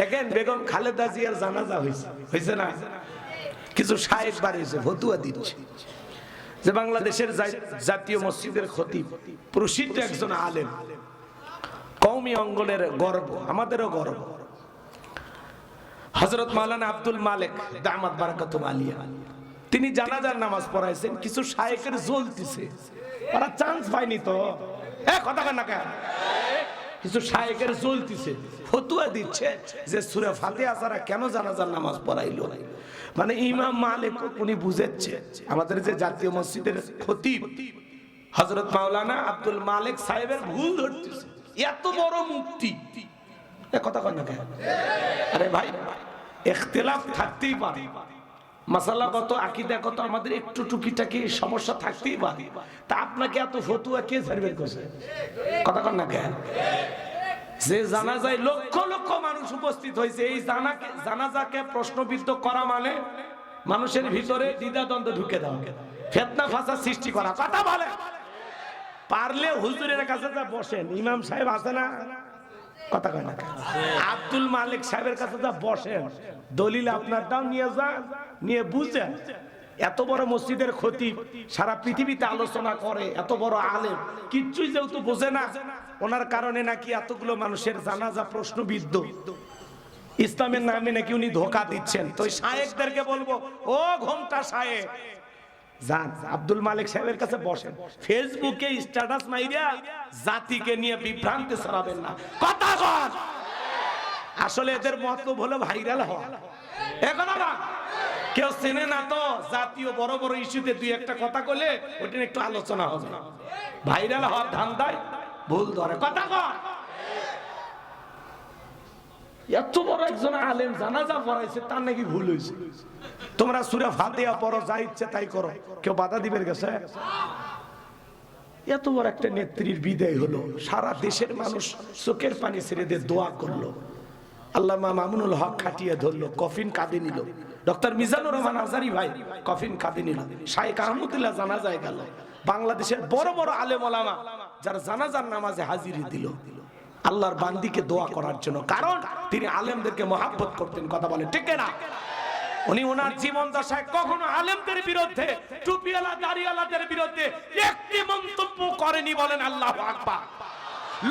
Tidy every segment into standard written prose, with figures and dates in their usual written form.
দেখেন বেগম খালেদা জিয়ার জানাজা হয়েছে না, কিছু শায়েখ বাড়িয়েছে, ফতুয়া দিচ্ছে যে বাংলাদেশের জাতীয় মসজিদের খতিব, প্রসিদ্ধ একজন আলেম, কওমি অঙ্গনের গর্ব, আমাদেরও গর্ব, হযরত মাওলানা আব্দুল মালেক দামাত বারাকাতুহু আলিয়া, তিনি জানাজার নামাজ পড়াইছেন। কিছু শায়েখের জ্বলতিছে, ওরা চান্স পায়নি তো, কথা বলেন না কেন? কিছু শায়েখের জ্বলতিছে, ফতুয়া দিচ্ছে যে সূরা ফাতিহা ছাড়া কেন জানাজার নামাজ পড়াইলো। মানে ইমাম মালিক উনি বুঝেছে আমাদের যে জাতীয় মসজিদের খতিব হযরত মাওলানা আব্দুল মালেক সাহেবের ভুল ধরতেছে। এত বড় মুফতি, কথা কয় না কেন? আরে ভাই, ইখতিলাফ থাকতেই পারে, মাসালাগত আকীদাগত আমাদের একটু টুকিটাকি সমস্যা থাকতেই পারে, তা আপনাকে এত ফতুয়া কে সার্ভে করছে? কথা কয় না কেন? যে জানাজায় লক্ষ লক্ষ মানুষ উপস্থিত হয়েছে, এই জানাজাকে প্রশ্নবিদ্ধ করা মানে মানুষের ভিতরে দ্বিধাদ্বন্দ্ব ঢুকে দেওয়া, ফিতনা ফাসাদ সৃষ্টি করা। কথা বলে পারলে হুজুরের কাছে যা বসেন, ইমাম সাহেব আছে না, কথা কয় না, আব্দুল মালিক সাহেবের কাছে যা বসেন, দলিল আপনার দাও নিয়ে যান, নিয়ে বুঝেন। এত বড় মসজিদের খতিব, সারা পৃথিবীতে আলোচনা করে, এত বড় আলেম, কিচ্ছুই যেহেতু বোঝে না, ওনার কারণে নাকি এতগুলো মানুষের জানাজা প্রশ্নবিদ্ধ, ইসলামের নামে নাকি উনি ধোঁকা দিচ্ছেন। তো শায়েখদেরকে বলবো, ও ঘোমটা শায়েখ, যান আব্দুল মালিক সাহেবের কাছে বসেন, ফেসবুকে স্ট্যাটাস মাইরা জাতিকে নিয়ে বিভ্রান্তি ছড়াবেন না। কথা বল, আসলে এদের মতলব হলো ভাইরাল হওয়া। এখন না কেউ চেনে না তো, জাতীয় বড় বড় ইস্যুতে দুই একটা কথা বলে ওটা একটু আলোচনা হবে, ভাইরাল হওয়ার ধান্দায় ভুল ধরে। কথা বল, এত বড় একজন আলেম জানাজা পড়াইছে, তার নাকি ভুল হয়েছে। তোমরা সূরা ফাতিহা পড়ো, যা ইচ্ছে তাই করো, কেউ বাধা দিবের গেছে? এত বড় একটা নেত্রীর বিদায় হলো, সারা দেশের মানুষ চোখের পানি ছেড়ে দিয়ে দোয়া করলো, আল্লামা মামুনুল হক খাটিয়ে ধরলো, কফিন কাঁদে নিল, ডক্টর মিজানুর রহমান আজহারী ভাই কফিন কাঁদে নিল, শাইখ আহমদুল্লাহ জানাজায় গেল, বাংলাদেশের বড় বড় আলেম ওলামা যারা জানাজার নামাজে হাজিরি দিল আল্লাহর বান্দিকে দোয়া করার জন্য, কারণ তিনি আলেমদেরকে মহাব্বত করতেন। কথা বলে ঠিক না? উনি ওনার জীবন দশায় কখনো আলেমদের বিরুদ্ধে, টুপিওয়ালা দাড়িওয়ালাদের বিরুদ্ধে একটি মন্তব্য করেনি। বলেন আল্লাহু আকবার।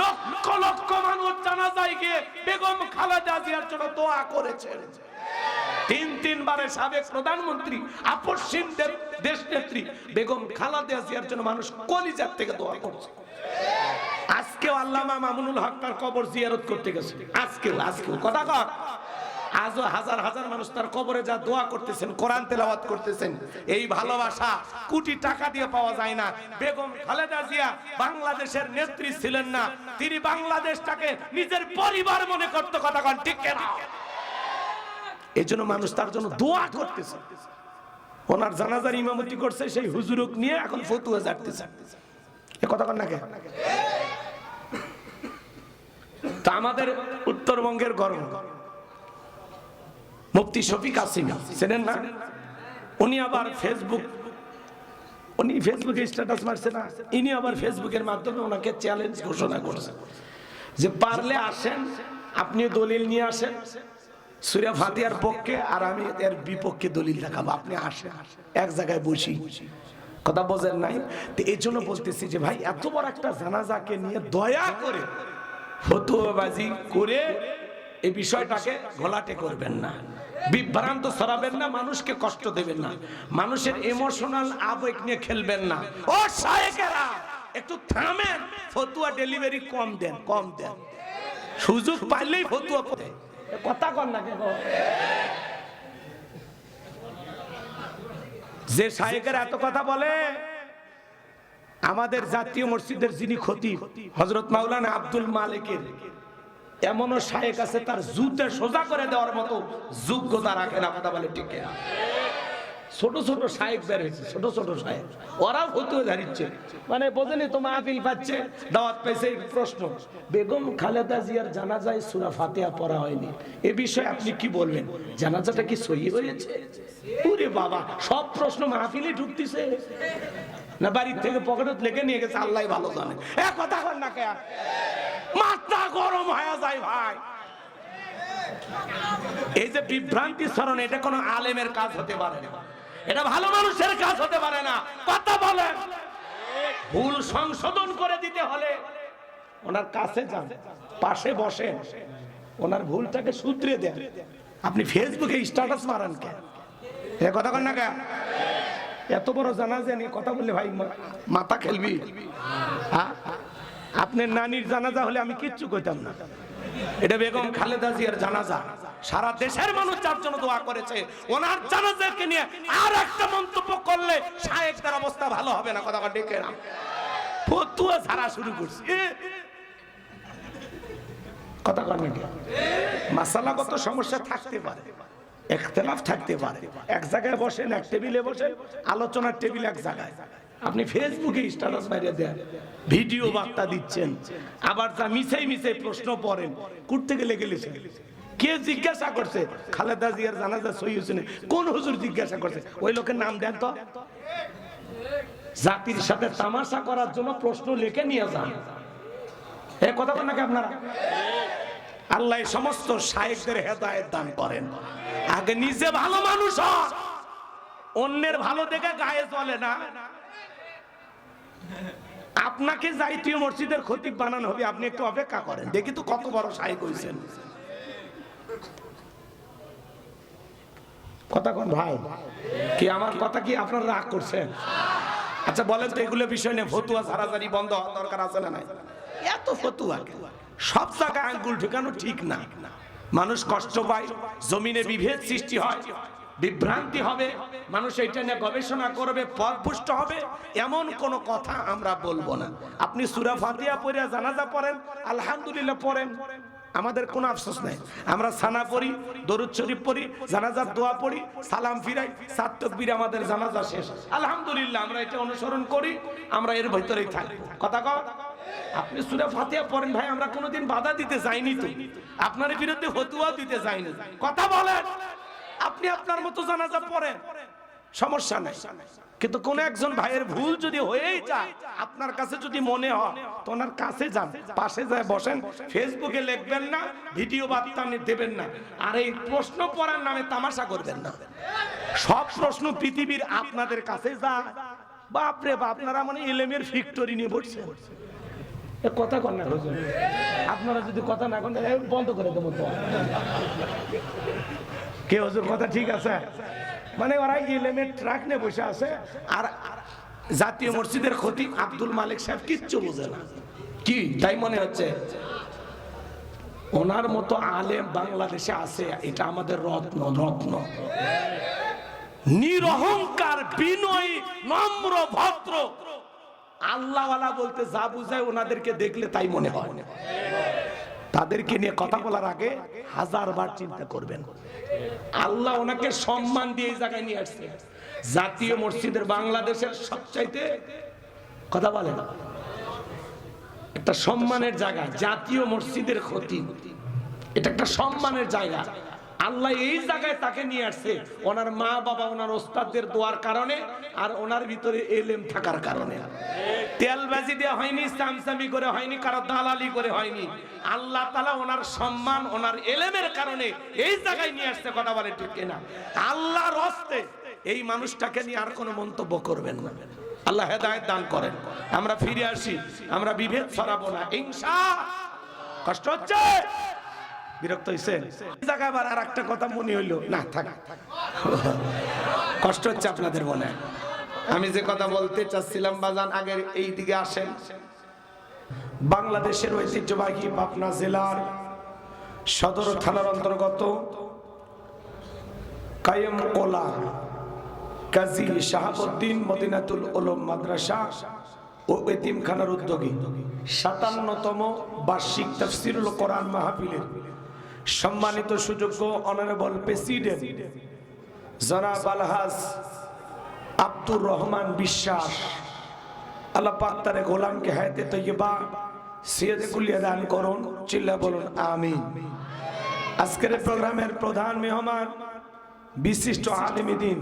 লক্ষ লক্ষ মানুষ জানাজায় গিয়ে বেগম খালেদা জিয়ার জন্য দোয়া করেছেন। তিনবারের সাবেক প্রধানমন্ত্রী, আপসহীন দেশ নেত্রী বেগম খালেদা জিয়ার জন্য মানুষ কলিজার থেকে দোয়া করছে। আজকেও আল্লামা মামুনুল হক তার কবর জিয়ারত করতে গেছে, আজকেও কথা কর, আজও হাজার হাজার মানুষ তার কবরে যা দোয়া করতেছেন, কোরআন তেলাওয়াত করতেছেন। এই ভালোবাসা কোটি টাকা দিয়ে পাওয়া যায় না। বেগম খালেদা জিয়া বাংলাদেশের নেত্রী ছিলেন না, তিনি বাংলাদেশটাকে নিজের পরিবার মনে করতে। কথা কন ঠিক না? এই জন্য মানুষ তার জন্য দোয়া করতেছে। ওনার জানাজার ইমামতি করছে সেই হুজুরক নিয়ে এখন ফতুয়া জানতেছে, এ কথা কন না কেন? তা আমাদের উত্তরবঙ্গের গর্ব মুফতি শফিক কাসিমি, চেনেন না? উনি আবার ফেসবুকে স্ট্যাটাস মারছে না, ইনি আবার ফেসবুকের মাধ্যমে ওনাকে চ্যালেঞ্জ ঘোষণা করছে যে পারলে আসেন, আপনি দলিল নিয়ে আসেন সূরা ফাতিহার পক্ষে, আর আমি এর বিপক্ষে দলিল দেখাবো, আপনি আসেন এক জায়গায় বসি। কথা বোঝেন নাই? তো এই জন্য বলতেছি যে ভাই, এত বড় একটা জানাজাকে নিয়ে দয়া করে ফতুয়াবাজি করে এই বিষয়টাকে ঘোলাটে করবেন না, বিভ্রান্ত ছড়াবেন না, মানুষকে কষ্ট দেবেন না, মানুষের ইমোশনাল আবেগ নিয়ে খেলবেন না। ও শায়েখেরা একটু থামেন, ফতুয়া ডেলিভারি কম দেন, সুযোগ পাইলেই ফতুয়া দেন। কথা কন না কেন? যে শায়েখেরা এত কথা বলে, আমাদের জাতীয় মসজিদের যিনি খতিব হযরত মাওলানা আব্দুল মালিকের এমনও শায়েখ আছে তার জুতে সোজা করে দেওয়ার মতো যোগ্যতা রাখে না। কথা বলে ঠিক না? ছোট ছোট শায়েখ বের হয়েছে, ছোট ছোট শায়েখ, ওরাও ফতুয়া জানিচ্ছে, মানে বোঝেনি তো মাহফিল পাচ্ছে, দাওয়াত পাইছে। প্রশ্ন, বেগম খালেদা জিয়ার জানাজায় সূরা ফাতিহা পড়া হয়নি, এ বিষয়ে আপনি কি বলবেন? জানাজাটা কি সহিহ হয়েছে? ওরে বাবা, সব প্রশ্ন মাহফিলে ঢুকতেছে না বাড়ির থেকে পকেটে লেগে নিয়ে গেছে, আল্লাহ ভালো জানে। এক কথা কর না কেন? মাথা গরম হয়ে যায় ভাই। এই যে বিভ্রান্তি ছড়ানো, এটা কোনো আলেমের কাজ হতে পারে না, এটা ভালো মানুষের কাজ হতে পারে না। কথা বলেন, ভুল সংশোধন করে দিতে হলে ওনার কাছে যান, পাশে বসেন, ওনার ভুলটাকে শুধরে দেন। আপনি ফেসবুকে স্ট্যাটাস মারান কেন? এ কথা কন না কেন? এত বড় জানাজা নিয়ে কথা বললে ভাই মাথা খেলবি? হ্যাঁ, আপনার নানির জানাজা হলে আমি কিচ্ছু কইতাম না। এটা বেগম খালেদা জিয়ার জানাজা, সারা দেশের মানুষ যার জন্য দোয়া করেছে, ওনার জানাজাকে নিয়ে আর একটা মন্তব্য করলে শায়েখদের অবস্থা ভালো হবে না। কথা ডেকে না ফতুয়া ছাড়া শুরু করছি। কথা কন না, মাসালাগত সমস্যা থাকতে পারে, ইখতিলাফ থাকতে পারে, এক জায়গায় বসেন, এক টেবিলে বসেন, আলোচনার টেবিল এক জায়গায়, আপনি ফেসবুকে স্ট্যাটাস মারিয়ে দেন, ভিডিও বার্তা দিচ্ছেন, আবার যা মিছাই মিছাই প্রশ্ন পড়েন, করতে গেলে গেলেছেন। কে জিজ্ঞাসা করছে খালেদা জিয়ার জানাজা সহি হয়েছে? কোন হুজুর জিজ্ঞাসা করছে? ওই লোকের নাম দেন তো। জাতির সাথে তামাশা করার জন্য প্রশ্ন লিখে নিয়ে যান। এই কথা বলেন নাকি আপনারা? আল্লাহ সমস্ত শায়েখদের হেদায়েত দান করেন। আগে নিজে ভালো মানুষ হন, অন্যের ভালো দেখে গায়ে চলে না। আপনাকে জাতীয় মসজিদের খতিব বানানো হবে, আপনি একটু অপেক্ষা করেন, দেখি তো কত বড় শায়েখ হইছেন। কথা কোন ভাই? কি আমার কথা কি আপনারা রাগ করছেন? আচ্ছা বলেন তো, এগুলো বিষয় নিয়ে ফতুয়া ছাড়াছাড়ি বন্ধ হওয়ার দরকার আছে না নাই? এত ফতুয়া সব জায়গায় আঙ্গুল ঠেকানো ঠিক না। মানুষ কষ্ট পায়, জমিনে বিভেদ সৃষ্টি হয়, বিভ্রান্তি হবে, মানুষ এইটা নিয়ে গবেষণা করবে, পথভ্রষ্ট হবে, এমন কোন কথা আমরা বলবো না। আপনি সূরা ফাতিহা পড়ে জানাজা পড়েন, আলহামদুলিল্লাহ পড়েন, আমাদের কোনো আফসোস নাই। আমরা সানা পড়ি, দরুদ শরীফ পড়ি, জানাজার দোয়া পড়ি, সালাম ফিরাই, সাত তাকবীর, আমাদের জানাজা শেষ, আলহামদুলিল্লাহ। আমরা এটা অনুসরণ করি, আমরা এর ভিতরেই থাকি। কথা কও, আপনি সূরা ফাতিহা পড়েন ভাই, আমরা কোনোদিন বাধা দিতে যাইনি তো, আপনার বিরুদ্ধে ফতোয়া দিতে যাইনি। কথা বলেন, আপনি আপনার মতো জানাজা পড়েন, সমস্যা নাই। কিন্তু কোন একজন ভাইয়ের ভুল যদি হয়েই যায়, আপনার কাছে যদি মনে হয়, তো ওনার কাছে যান, পাশে যায় বসেন, ফেসবুকে লিখবেন না, ভিডিও বার্তা দেবেন না, আর এই প্রশ্ন পড়ার নামে তামাশা করবেন না। সব প্রশ্ন পৃথিবীর আপনাদের কাছে যায়। বাপরে বাপ, আপনারা মানে ইলমের ফ্যাক্টরি নিয়ে বসছেন। কথা কন না হুজুর, আপনারা যদি কথা না কন বন্ধ করে দেবো তো। কে হুজুর কথা ঠিক আছে? মানে ওরা ইলমের ট্রাক নিয়ে বসে আছে, আর জাতীয় মসজিদের খতিব আব্দুল মালিক সাহেব কিচ্ছু বোঝে না। কি তাই মনে হচ্ছে? ওনার মতো আলেম বাংলাদেশে আছে, এটা আমাদের রত্ন। রত্ন, নিরহংকার, বিনয়ী, নম্র, ভদ্র, আল্লাহওয়ালা বলতে যা বুঝায়, ওনাদেরকে দেখলে তাই মনে হয়। তাদেরকে নিয়ে কথা বলার আগে 1000 বার চিন্তা করবেন। আল্লাহ ওনাকে সম্মান দিয়ে এই জায়গায় নিয়ে আসছে। জাতীয় মসজিদের বাংলাদেশের সবচাইতে, কথা বলেন, একটা সম্মানের জায়গা, জাতীয় মসজিদের খতিব, এটা একটা সম্মানের জায়গা। আল্লাহ এই জায়গায় তাকে নিয়ে আসছে ওনার মা বাবা, ওনার ওস্তাদদের দোয়ার কারণে, আর ওনার ভিতরে এলেম থাকার কারণে। তেলবাজি দেওয়া হয়নি, সামসামি করে হয়নি, কারো দালালি করে হয়নি। আল্লাহ তাআলা ওনার সম্মান, ওনার এলেমের কারণে এই জায়গায় নিয়ে আসছে। কথা বলে ঠিক কিনা? আল্লাহর হস্তে এই মানুষটাকে নিয়ে আর কোনো মন্তব্য করবেন না। আল্লাহ হেদায়েত দান করেন। আমরা ফিরে আসি, আমরা বিভেদ ছড়াবো না ইনশাআল্লাহ। কষ্ট হচ্ছে? বিরক্ত হইছেন? জায়গায় আবার আর একটা কথা মনে হইলো না, থাক, কষ্ট হচ্ছে আপনাদের মনে। আমি যে কথা বলতে চাচ্ছিলাম বাজান, আগের এই দিকে আসেন। বাংলাদেশের ঐতিহ্যবাহী পাবনা জেলার সদর থানার অন্তর্গত কায়েম কোলা কাজী শাহাবুদ্দিন মদিনাতুল উলুম মাদ্রাসা ও এতিমখানার উদ্যোগে 57তম বার্ষিক তাফসীরুল কোরআন মাহফিলের সম্মানিত সুযোগ্য অনারেবল প্রেসিডেন্ট জনাব আলহাজ আব্দুর রহমান বিশ্বাস, আল্লাহ পাক তার গোলামকে হায়াতে তৈয়বা সিয়াদে কুলিয়া দান করুন। চিল্লা বলুন আমিন। আজকের প্রোগ্রামের প্রধান মেহমান বিশিষ্ট আলেম দ্বীন,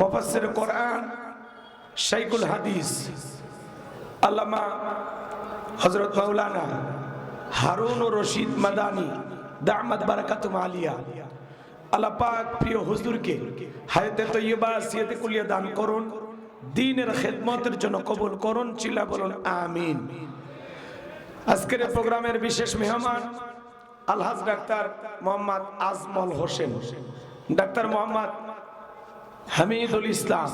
মুফাসসির কোরআন, শাইখুল হাদিস আল্লামা হযরত মাওলানা হারুন রশিদ মাদানী দামাত বারাকাতুহু আলিয়া আল্লাহ পাক প্রিয় হুজুরকে হায়াতে তৈয়বা সিয়াতে কুলিয়া দান করুন, দ্বীনের খেদমতের জন্য কবুল করুন, চিল্লা বলুন আমিন। আজকের প্রোগ্রামের বিশেষ মেহমান আলহাজ ডাক্তার মোহাম্মদ আজমল হোসেন, ডাক্তার মোহাম্মদ হামিদুল ইসলাম,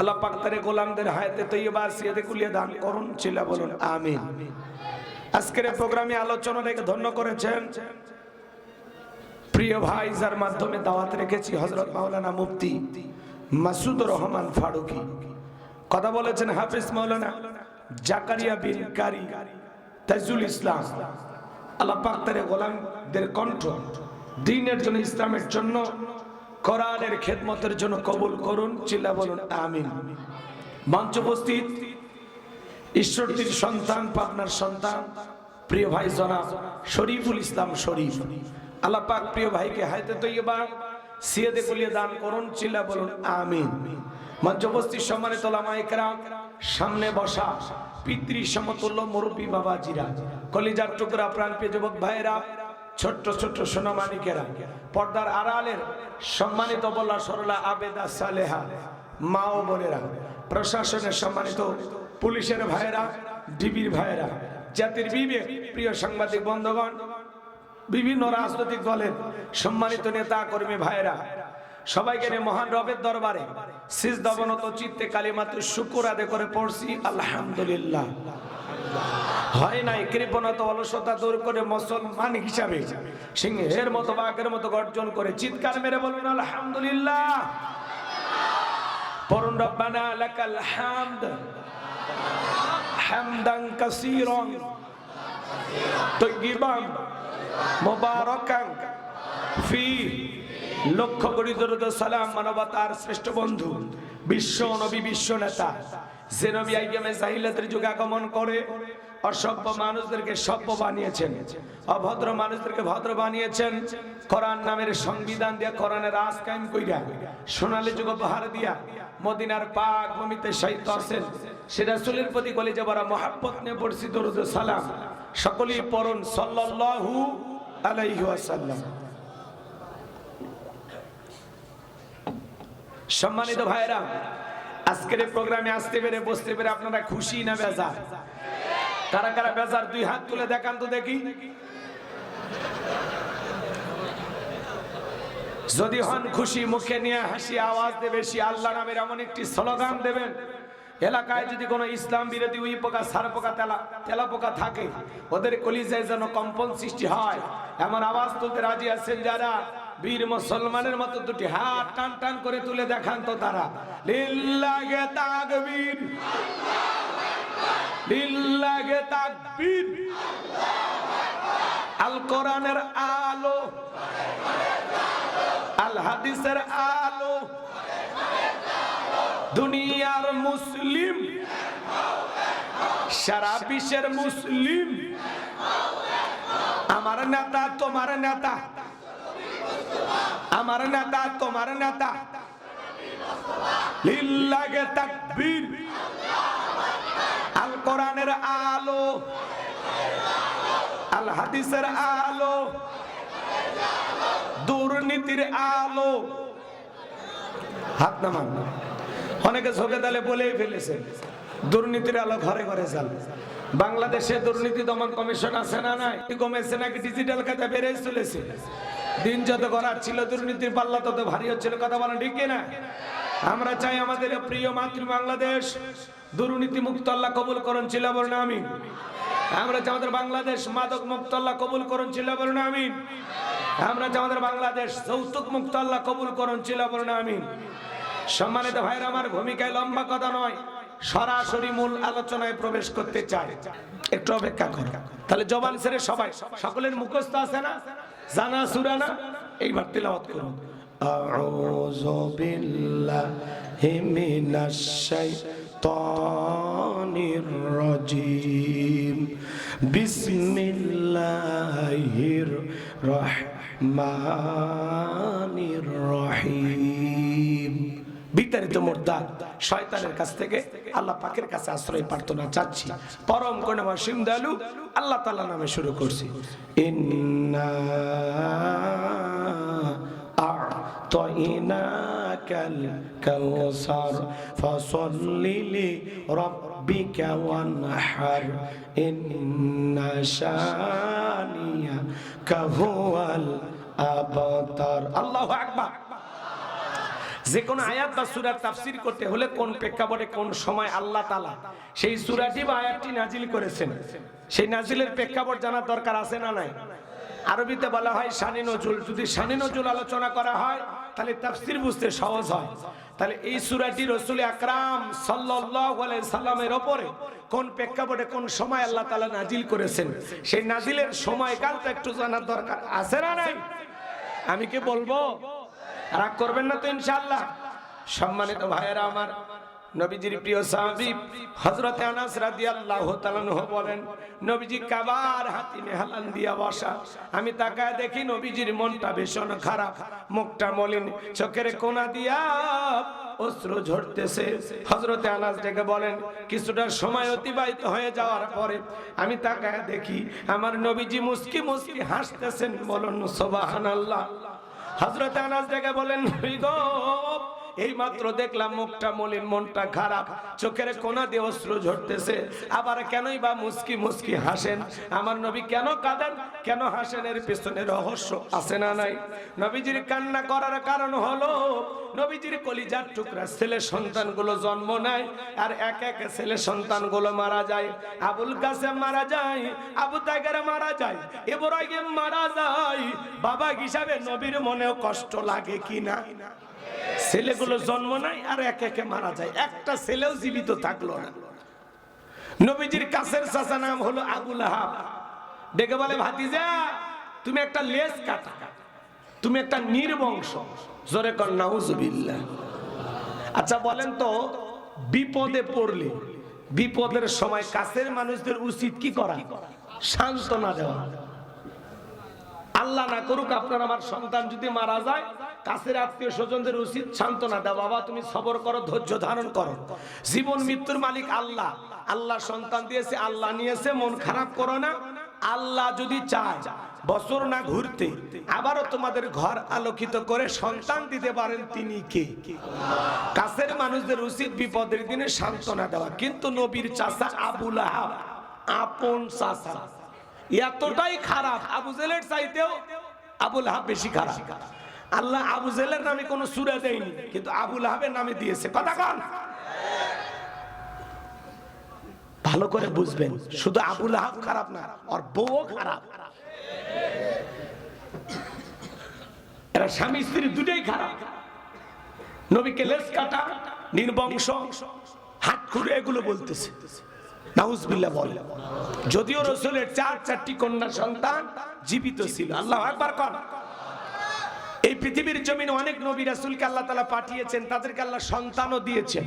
আল্লাহ পাক তারে গোলামদের হায়াতে তৈয়বা সিয়াতে কুলিয়া দান করুন, চিল্লা বলুন আমিন। আজকের প্রোগ্রামে আলোচনা রেখে ধন্য করেছেন প্রিয় ভাই, যার মাধ্যমে দাওয়াত রেখেছি, হযরত মাওলানা মুফতি মাসুদুর রহমান ফারুকী। কথা বলেছেন হাফেজ মাওলানা জাকারিয়া বিন কারি তাজুল ইসলাম। আল্লাহ পাক তারে গোলামদের কণ্ঠ দ্বীনের জন্য, ইসলামের জন্য, কোরআনের খেদমতের জন্য কবুল করুন, চিল্লা বলুন আমিন। মঞ্চ উপস্থিত ঈশ্বরদীর সন্তান, পাবনার সন্তান, প্রিয় ভাই জনাব শরীফুল ইসলাম শরীফ। আল্লাহ পাক প্রিয় ভাইকে হায়াতে তৈয়বা সিয়াতে কুলিয়া দান করুন, চিল্লা বলুন আমিন। মঞ্চ উপস্থিত সম্মানিত উলামায়ে কেরাম, সামনে বসা পিতৃ সমতুল্য মুরব্বী বাবাজিরা, কলিজার টুকরা প্রাণপ্রিয় যুবক ভাইয়েরা, ছোট্ট ছোট্ট সোনামানিকেরা, পর্দার আড়ালের সম্মানিত বলা সরলা আবেদা সালেহা মা ও বোনেরা, প্রশাসনের সম্মানিত পুলিশের ভাইয়েরা, ডিবির ভাইয়েরা, জাতির বিবেক প্রিয় সাংবাদিক বন্ধুগণ, বিভিন্ন রাজনৈতিক দলের সম্মানিত নেতা কর্মী ভাইয়েরা, সবাইকে নিয়ে মহান রবের দরবারে সিজদা অবনত চিত্তে কালিমাতুর শুকর আদায় করে পড়ছি আলহামদুলিল্লাহ। হয় নাই কৃপণতা অলসতা দূর করে মুসলমান হিসাবে সিংহের মতো বাঘের মতো গর্জন করে চিৎকার মেরে বলুন আলহামদুলিল্লাহ। পড়ুন রব্বানা লাকাল হামদ হামদান কাসীরান তাইয়িবান মুবারাকান ফি। লক্ষ কোটি দরুদ সালাম মানবতার শ্রেষ্ঠ বন্ধু, বিশ্ব নবী, বিশ্ব নেতা, যে নবী আইয়ামে জাহিলিয়াতের যুগে আগমন করে অসভ্য মানুষদেরকে সভ্য বানিয়েছেন, অভদ্র মানুষদেরকে ভদ্র বানিয়েছেন, কোরআন নামের সংবিধান দিয়া, কোরআনের রাজ কায়েম কইরা, সোনালী যুগ উপহার দিয়া মদিনার পাক ভূমিতে শায়িত আছেন। সে রাসূলের প্রতি কলিজা ভরা মহব্বত নিয়ে পড়ছি দরুদ সালাম। সকলেই পড়ুন সাল্লাল্লাহু আলাইহি ওয়াসাল্লাম। সম্মানিত ভাইরা, আজকের এই প্রোগ্রামে আসতে পেরে, বসতে পেরে আপনারা খুশি না বেজার? কারা কারা বেজার দুই হাত তুলে দেখান তো দেখি। যদি হন খুশি, মুখে নিয়ে হাসি আওয়াজ দেবে, বেশি আল্লাহ নামের এমন একটি স্লোগান দেবেন। এলাকায় যদি কোনো ইসলাম বিরোধী উই পোকা, সার পোকা, তেলা পোকা থাকে, ওদের কলিজায় যেন কম্পন সৃষ্টি হয়, এমন আওয়াজ তুলতে রাজি আছেন যারা? বীর মুসলমানের মতো দুটি হাত টান টান করে তুলে দেখান তো তারা। লিল্লাহি তাকবীর, লিল্লাহি তাকবীর। আল কোরআনের আলো, আল হাদিসের আলো, দুনিয়ার মুসলিম, সারা বিশ্বের মুসলিম, আমার নেতা তোমার নেতা, আমার নেতা তোমার নেতা। লিল্লাহি তাকবীর। আল কোরআনের আলো, আল হাদিসের আলো, দুর্নীতির আলো। হাত নামান। অনেকে ঝোঁকে তালে বলেই ফেলেছে দুর্নীতির আলো ঘরে ঘরে চাল। বাংলাদেশে দুর্নীতি দমন কমিশন আছে না? নাই। কমেছে নাকি ডিজিটাল খাতা বেড়ে চলেছে? দিন যত করার ছিল, দুর্নীতির পাল্লা তত ভারী হচ্ছিল। কথা বলেন ঠিক কিনা? আমরা চাই আমাদের প্রিয় মাতৃ বাংলাদেশ দুর্নীতি মুক্ত আল্লাহ কবুল করুন, চিল্লা বলুন আমিন। আমরা চাই আমাদের বাংলাদেশ মাদক মুক্ত আল্লাহ কবুল করুন, চিল্লা বলুন আমিন। আমরা চাই আমাদের বাংলাদেশ যৌতুক মুক্ত আল্লাহ কবুল করুন, চিল্লা বলুন আমিন। সম্মানিত ভাইরা, আমার ভূমিকায় লম্বা কথা নয়, সরাসরি মূল আলোচনায় প্রবেশ করতে চাই। একটু অপেক্ষা করো, তাহলে জবান ছেড়ে সবাই, সকলের মুখস্থ আছে না, জানা সূরা না? এইবার তেলাওয়াত করুন। আউযু বিল্লাহি মিনাশ শাইতানির রাজীম। বিসমিল্লাহির রহমানির রহিম। বিতাড়িত মুরদাদ শয়তানের কাছ থেকে আল্লাহ পাকের কাছে আশ্রয় প্রার্থনা চাচ্ছি। পরম করুণাময় অসীম দয়ালু আল্লাহ তাআলা নামে শুরু করছি। ইন্না আ'তাইনাকাল কাউসার ফাসাল্লি লিরাব্বিকা ওয়ানহার ইন্না শানিয়াকা হুয়াল আবতার। আল্লাহু আকবার। যে কোন আয়াত বা সূরার তাফসীর করতে হলে কোন প্রেক্ষাপটে কোন সময় আল্লাহ তাআলা সেই সূরাটি বা আয়াতটি নাজিল করেছেন, সেই নাজিলের প্রেক্ষাপট জানার দরকার আছে না নাই? আরবিতে বলা হয় শানে নজুল। যদি শানে নজুল আলোচনা করা হয় তাহলে তাফসীর বুঝতে সহজ হয়। তাহলে এই সূরাটি রাসূল আকরাম সাল্লাল্লাহু আলাইহি সাল্লামের উপরে কোন প্রেক্ষাপটে কোন সময় আল্লাহ তাআলা নাজিল করেছেন, সেই নাজিলের সময়কালটা একটু জানার দরকার আছে না নাই? আমি কি বলবো? রাগ করবেন না তো ইনশাআল্লাহ? সম্মানিত ভাইয়েরা আমার, নবীজির প্রিয় সাহাবী হযরত আনাস রাদিয়াল্লাহু তাআলা আনহু বলেন, নবীজি কাবার হাতিমে হেলান দিয়া বসা। আমি তাকায় দেখি নবীজির মনটা ভীষণ খারাপ, মুখটা মলিন, চোখের কোনা দিয়া অশ্রু ঝরতেছে। হযরত আনাস ডেকে বলেন, কিছুটা সময় অতিবাহিত হয়ে যাওয়ার পরে আমি তাকায় দেখি আমার নবীজি মুস্কি মুস্কি হাসতেছেন। বলুন সুবহানাল্লাহ। হযরত আনাস ডেকে বলেন, গো এই মাত্র দেখলাম মুখটা মলিন, মনটা খারাপ, চোখের কোনা দিয়ে অশ্রু ঝরতেছে, আবার কেনই বা মুস্কি মুস্কি হাসেন? আমার নবী কেন কাঁদেন, কেন হাসেন? এর পেছনে রহস্য আছে না নাই? নবীজির কান্না করার কারণ হলো নবীজির কলিজার টুকরা ছেলে সন্তানগুলো জন্ম নেয় আর এক এক ছেলে সন্তানগুলো মারা যায়। আবুল কাসেম মারা যায়, আবু তাইগার মারা যায়, ইব্রাহিম মারা যায়। বাবা হিসাবে নবীর মনেও কষ্ট লাগে কিনা? ছেলেগুলো জন্ম নেয় আর এক একে মারা যায়, একটা ছেলেও জীবিত থাকলো না। নবীজির কাছের চাচা নাম হলো আবু লাহাব। ডেকে বলে, ভাতিজা তুমি একটা লেজ কাটা, তুমি একটা নির্বংশ। জোরে কর নাউজুবিল্লাহ। আচ্ছা বলেন তো, বিপদে পড়লে, বিপদের সময় কাছের মানুষদের উচিত কি করা? সান্ত্বনা দেওয়া। আল্লাহ না করুক আপনার আমার সন্তান যদি মারা যায়, কাছের আত্মীয় স্বজনদের উচিত সান্ত্বনা দেওয়া। বাবা তুমি সবর করো, ধৈর্য ধারণ করো, জীবন মৃত্যুর মালিক আল্লাহ। আল্লাহ সন্তান দিয়েছে, আল্লাহ নিয়েছে, মন খারাপ করো না। আল্লাহ যদি চায় বছর না ঘুরতে আবারও তোমাদের ঘর আলোকিত করে সন্তান দিতে পারেন, তিনি কে? কাছের মানুষদের উচিত বিপদের দিনে সান্ত্বনা দেওয়া। কিন্তু নবীর চাচা আবু লাহাব, আপন চাচা, এতটাই খারাপ, আবু জেলের চাইতেও আবু লাহাব বেশি খারাপ। আল্লাহ আবু জেলের নামে কোনো সূরা দেয়নি, কিন্তু আবু লাহাবের নামে দিয়েছে। কথা কন, ভালো করে বুঝবেন। শুধু আবু লাহাব খারাপ না, আর বউও খারাপ। এরা স্বামী স্ত্রী দুটোই খারাপ। নবীকে লেজ কাটা, নির্বংশ, হাত খুঁড়ে এগুলো বলতেছে। নাউজুবিল্লাহ বলে। যদিও রাসূলের চারটি কন্যা সন্তান জীবিত ছিল। আল্লাহু আকবার কর। এই পৃথিবীর জমিনে অনেক নবী রাসূলকে আল্লাহ তাআলা পাঠিয়েছেন, তাদেরকে আল্লাহ সন্তানও দিয়েছেন।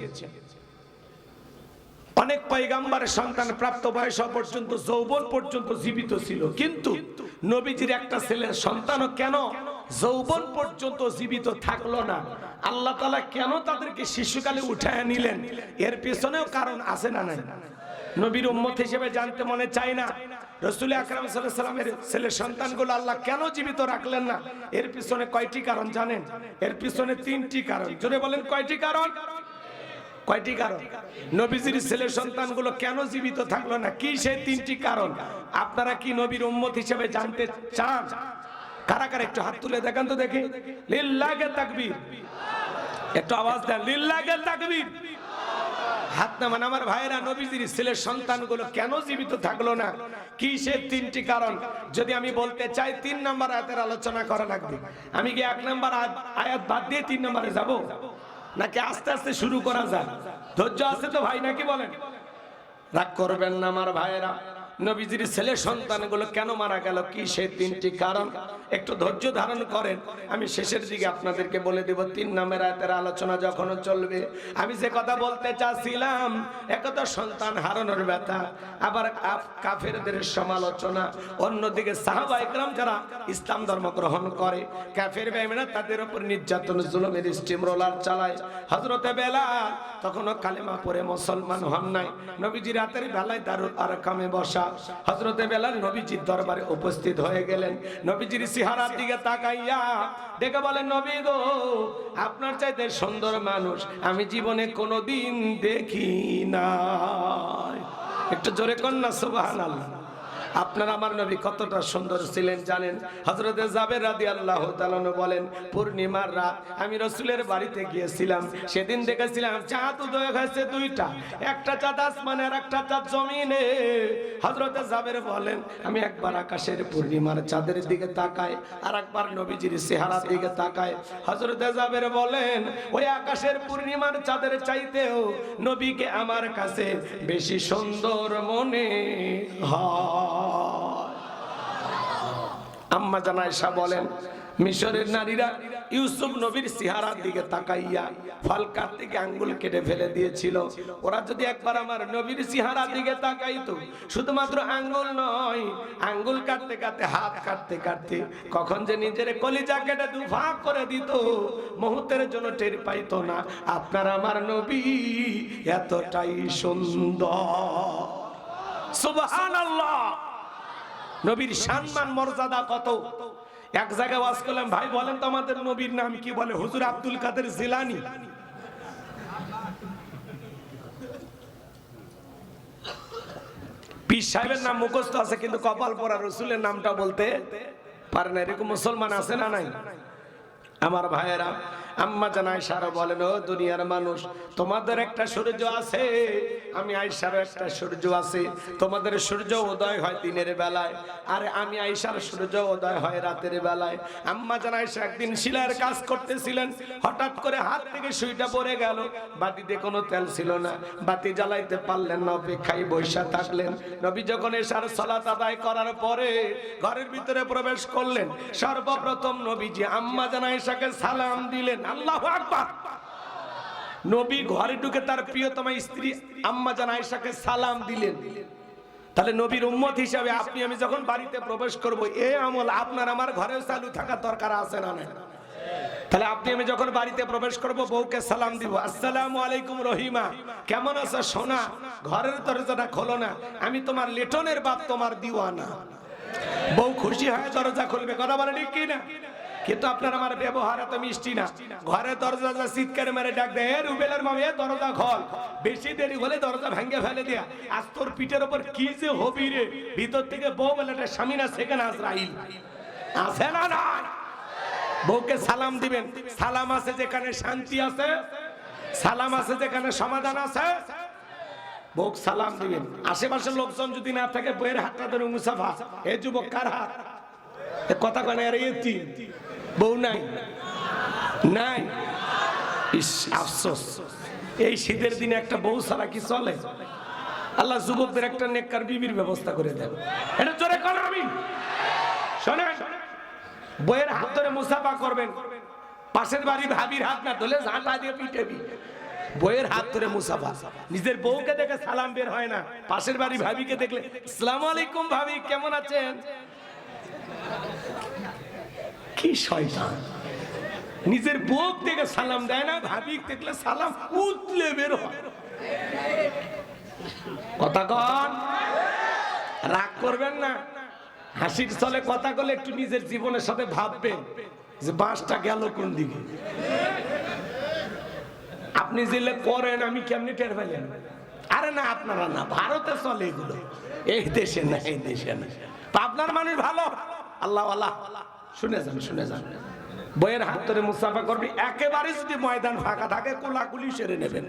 অনেক পয়গম্বরের সন্তান প্রাপ্ত বয়স পর্যন্ত, যৌবন পর্যন্ত জীবিত ছিল, কিন্তু নবীজির একটা ছেলের সন্তানও কেন যৌবন পর্যন্ত জীবিত থাকলো না? আল্লাহ তাআলা কেন তাদেরকে শিশুকালে উঠায় নিলেন? এর পেছনেও কারণ আছে না নাই? নবীর উম্মত হিসেবে জানতে মনে চায় না? রাসূল আকরাম সাল্লাল্লাহু আলাইহি ওয়াসাল্লামের ছেলে সন্তানগুলো আল্লাহ কেন জীবিত রাখলেন না? এর পিছনে কয়টি কারণ জানেন? এর পিছনে তিনটি কারণ। জোরে বলেন, কয়টি কারণ? কয়টি কারণ? নবীজির ছেলে সন্তানগুলো কেন জীবিত থাকলো না? কি সেই তিনটি কারণ? আপনারা কি নবীর উম্মত হিসেবে জানতে চান? কারা কারা একটু হাত তুলে দেখান তো দেখি। লিল্লাহি তাকবীর। একটু আওয়াজ দেন, লিল্লাহি তাকবীর। হাত নামান আমার ভাইরা। নবীজির ছেলে সন্তানগুলো কেন জীবিত থাকলো না? কি সে তিনটি কারণ? যদি আমি বলতে চাই 3 নম্বর আয়াতের আলোচনা করা লাগবে। আমি কি 1 নম্বর আয়াত বাদ দিয়ে 3 নম্বরে যাব, নাকি আস্তে আস্তে শুরু করা যায়? ধৈর্য আছে তো ভাই, নাকি বলেন? রাগ করবেন না আমার ভাইরা। নবীজির ছেলে সন্তানগুলো কেন মারা গেল, কি সেই তিনটি কারণ? একটু ধৈর্য ধারণ করেন, আমি শেষের দিকে আপনাদেরকে বলে দেব। 3 নম্বর আয়াতের আলোচনা যখন চলবে, আমি যে কথা বলতে চাচ্ছিলাম, একদা সন্তান হারানোর ব্যথা, আবার কাফেরদের সমালোচনা, অন্যদিকে সাহাবা ইকরাম যারা ইসলাম ধর্ম গ্রহণ করে, কাফের বেঈমানরা তাদের উপর নির্যাতন জুলুমের স্টিম রোলার চালায়। হযরতে বেলাল তখনও কালেমা পড়ে মুসলমান হন নাই। নবীজির রাতের বেলায় দারুল আরকামে বসা, হযরতে বেলাল নবীজির দরবারে উপস্থিত হয়ে গেলেন। নবীজির চেহারার দিকে তাকাইয়া দেখে বলেন, নবী গো, আপনার চাইতে সুন্দর মানুষ আমি জীবনে কোনোদিন দেখি নাই। একটু জোরে কর না সুবহানাল্লাহ। আপনার আমার নবী কতটা সুন্দর ছিলেন জানেন? হযরতে জাবের রাদিয়াল্লাহু তাআলা বলেন, পূর্ণিমার রাত আমি রাসূলের বাড়িতে গিয়েছিলাম, সেদিন দেখেছিলাম চাঁদ উদয় হয়েছে দুইটা, একটা চাঁদ আসমানে আর একটা চাঁদ জমিনে। হযরতে জাবের বলেন, আমি একবার আকাশের পূর্ণিমার চাঁদের দিকে তাকাই, আর একবার নবীজির চেহারার দিকে তাকাই। হযরতে জাবের বলেন, ওই আকাশের পূর্ণিমার চাঁদের চাইতেও নবীকে আমার কাছে বেশি সুন্দর মনে হয়। আম্মা জান আয়েশা বলেন, মিশরের নারীরা ইউসুফ নবীর চেহারার দিকে তাকাইয়া ফল কাটতে গিয়ে আঙ্গুল কেটে ফেলে দিয়েছিল। ওরা যদি একবার আমার নবীর চেহারার দিকে তাকাইতো, শুধুমাত্র আঙ্গুল নয়, আঙ্গুল কাটতে কাটতে হাত কাটতে কাটতে কখন যে নিজের কলিজা কেটে দুভাগ করে দিত, মুহূর্তের জন্য টের পাইতো না। আপনার আমার নবী এতটাই সুন্দর। সুবহানাল্লাহ। নবীর সম্মান মর্যাদা কত! এক জায়গায় ওয়াজ করলাম, ভাই বলেন তো আমাদের নবীর নাম কি? বলে হুজুর আব্দুল কাদের জিলানী। পীর সাহেবের নাম মুখস্থ আছে, কিন্তু কপাল পরা রসুলের নামটা বলতে পারে না। এরকম মুসলমান আছে না নাই? আমার ভাইয়েরা, আম্মা জান আয়েশা বলেন, ও দুনিয়ার মানুষ, তোমাদের একটা সূর্য আছে, আমি আয়েশার একটা সূর্য আছে। তোমাদের সূর্য উদয় হয় দিনের বেলায়, আর আমি আয়েশার সূর্য উদয় হয় রাতের বেলায়। আম্মা জান আয়েশা একদিন শিলার কাজ করতেছিলেন, হঠাৎ করে হাত থেকে সুইটা পড়ে গেল। বাতিতে কোনো তেল ছিল না, বাতি জ্বালাইতে পারলেন না, অপেক্ষায় বসে থাকলেন। নবী যখন এশার সালাত আদায় করার পরে ঘরের ভিতরে প্রবেশ করলেন, সর্বপ্রথম নবীজি আম্মা জান আয়েশাকে সালাম দিলেন। আল্লাহু আকবার। নবী ঘরে ঢুকে তার প্রিয়তমা স্ত্রী আম্মা জান আয়েশাকে সালাম দিলেন। তাহলে নবীর উম্মত হিসাবে আপনি আমি যখন বাড়িতে প্রবেশ করব, এই আমল আপনার আমার ঘরেও চালু থাকার দরকার আছে না নাই? তাহলে আপনি আমি যখন বাড়িতে প্রবেশ করব, বউকে সালাম দিব, আসসালামু আলাইকুম রহিমা, কেমন আছো সোনা? ঘরের দরজাটা খোলো না, আমি তোমার লেটনের বাপ, তোমার দিওয়ানা। বউ খুশি হয়ে দরজা খুলবে, কথা বলে ঠিক কি না? কিন্তু আপনার আমার ব্যবহার এত মিষ্টি না। ঘরে দরজা চিৎকার মেরে ডাক দেয়, এ রুবেলের মা, এ দরজা খোল। বেশি দেরি হলে দরজা ভেঙে ফেলে দিয়া, আজ তোর পিঠের উপর কি যে হবি রে। ভিতর থেকে বউ বলে, স্বামী না সেখানে আজরাইল আছে না নাই? বউকে সালাম দিবেন। সালাম আছে যেখানে শান্তি আছে, সালাম আছে যেখানে সমাধান আছে, বউ সালাম দিবেন। আশেপাশের লোকজন যদি না থাকে, বইয়ের হাতটা ধরে মুসাফা, এ যুবক কার হাত? কথা কয় না, বউ নাই নাই। ইস, আফসোস, এই শীতের দিনে একটা বউ ছাড়া কি চলে? আল্লাহ যুবকদের একটা নেককার বিবির ব্যবস্থা করে দেন। এটা জোরে কর আমিন। শোনেন, বইয়ের হাত ধরে মুসাফা করবেন, পাশের বাড়ি ভাবির হাত না ধরে ঝাঁটা দিয়ে পিটাবি। বইয়ের হাত ধরে মুসাফা। নিজের বউকে দেখে সালাম বের হয় না, পাশের বাড়ি ভাবিকে দেখলে আসসালামু আলাইকুম ভাবি, কেমন আছেন? কি শয়তান! নিজের বউ থেকে সালাম দেয় না, ভাবি দেখলে সালাম উতলে বের হয়। কথা কন, রাগ করবেন না। হাসির চলে কথা বলে একটু নিজের জীবনের সাথে ভাববেন যে বাসটা গেল কোন দিকে। আপনি যেলে করেন, আমি কেমনি টের পাইলেন? আরে না, আপনারা না, ভারতে চলে এগুলো, এই দেশে না, এই দেশে না। আপনার মানুষ ভালো, আল্লাহ আল্লাহ। শুনে যান, শুনে যান। বইয়ের হাত ধরে মুসাফা করবি, একেবারে যদি ময়দান ফাঁকা থাকে কোলাকুলি সেরে নেবেন।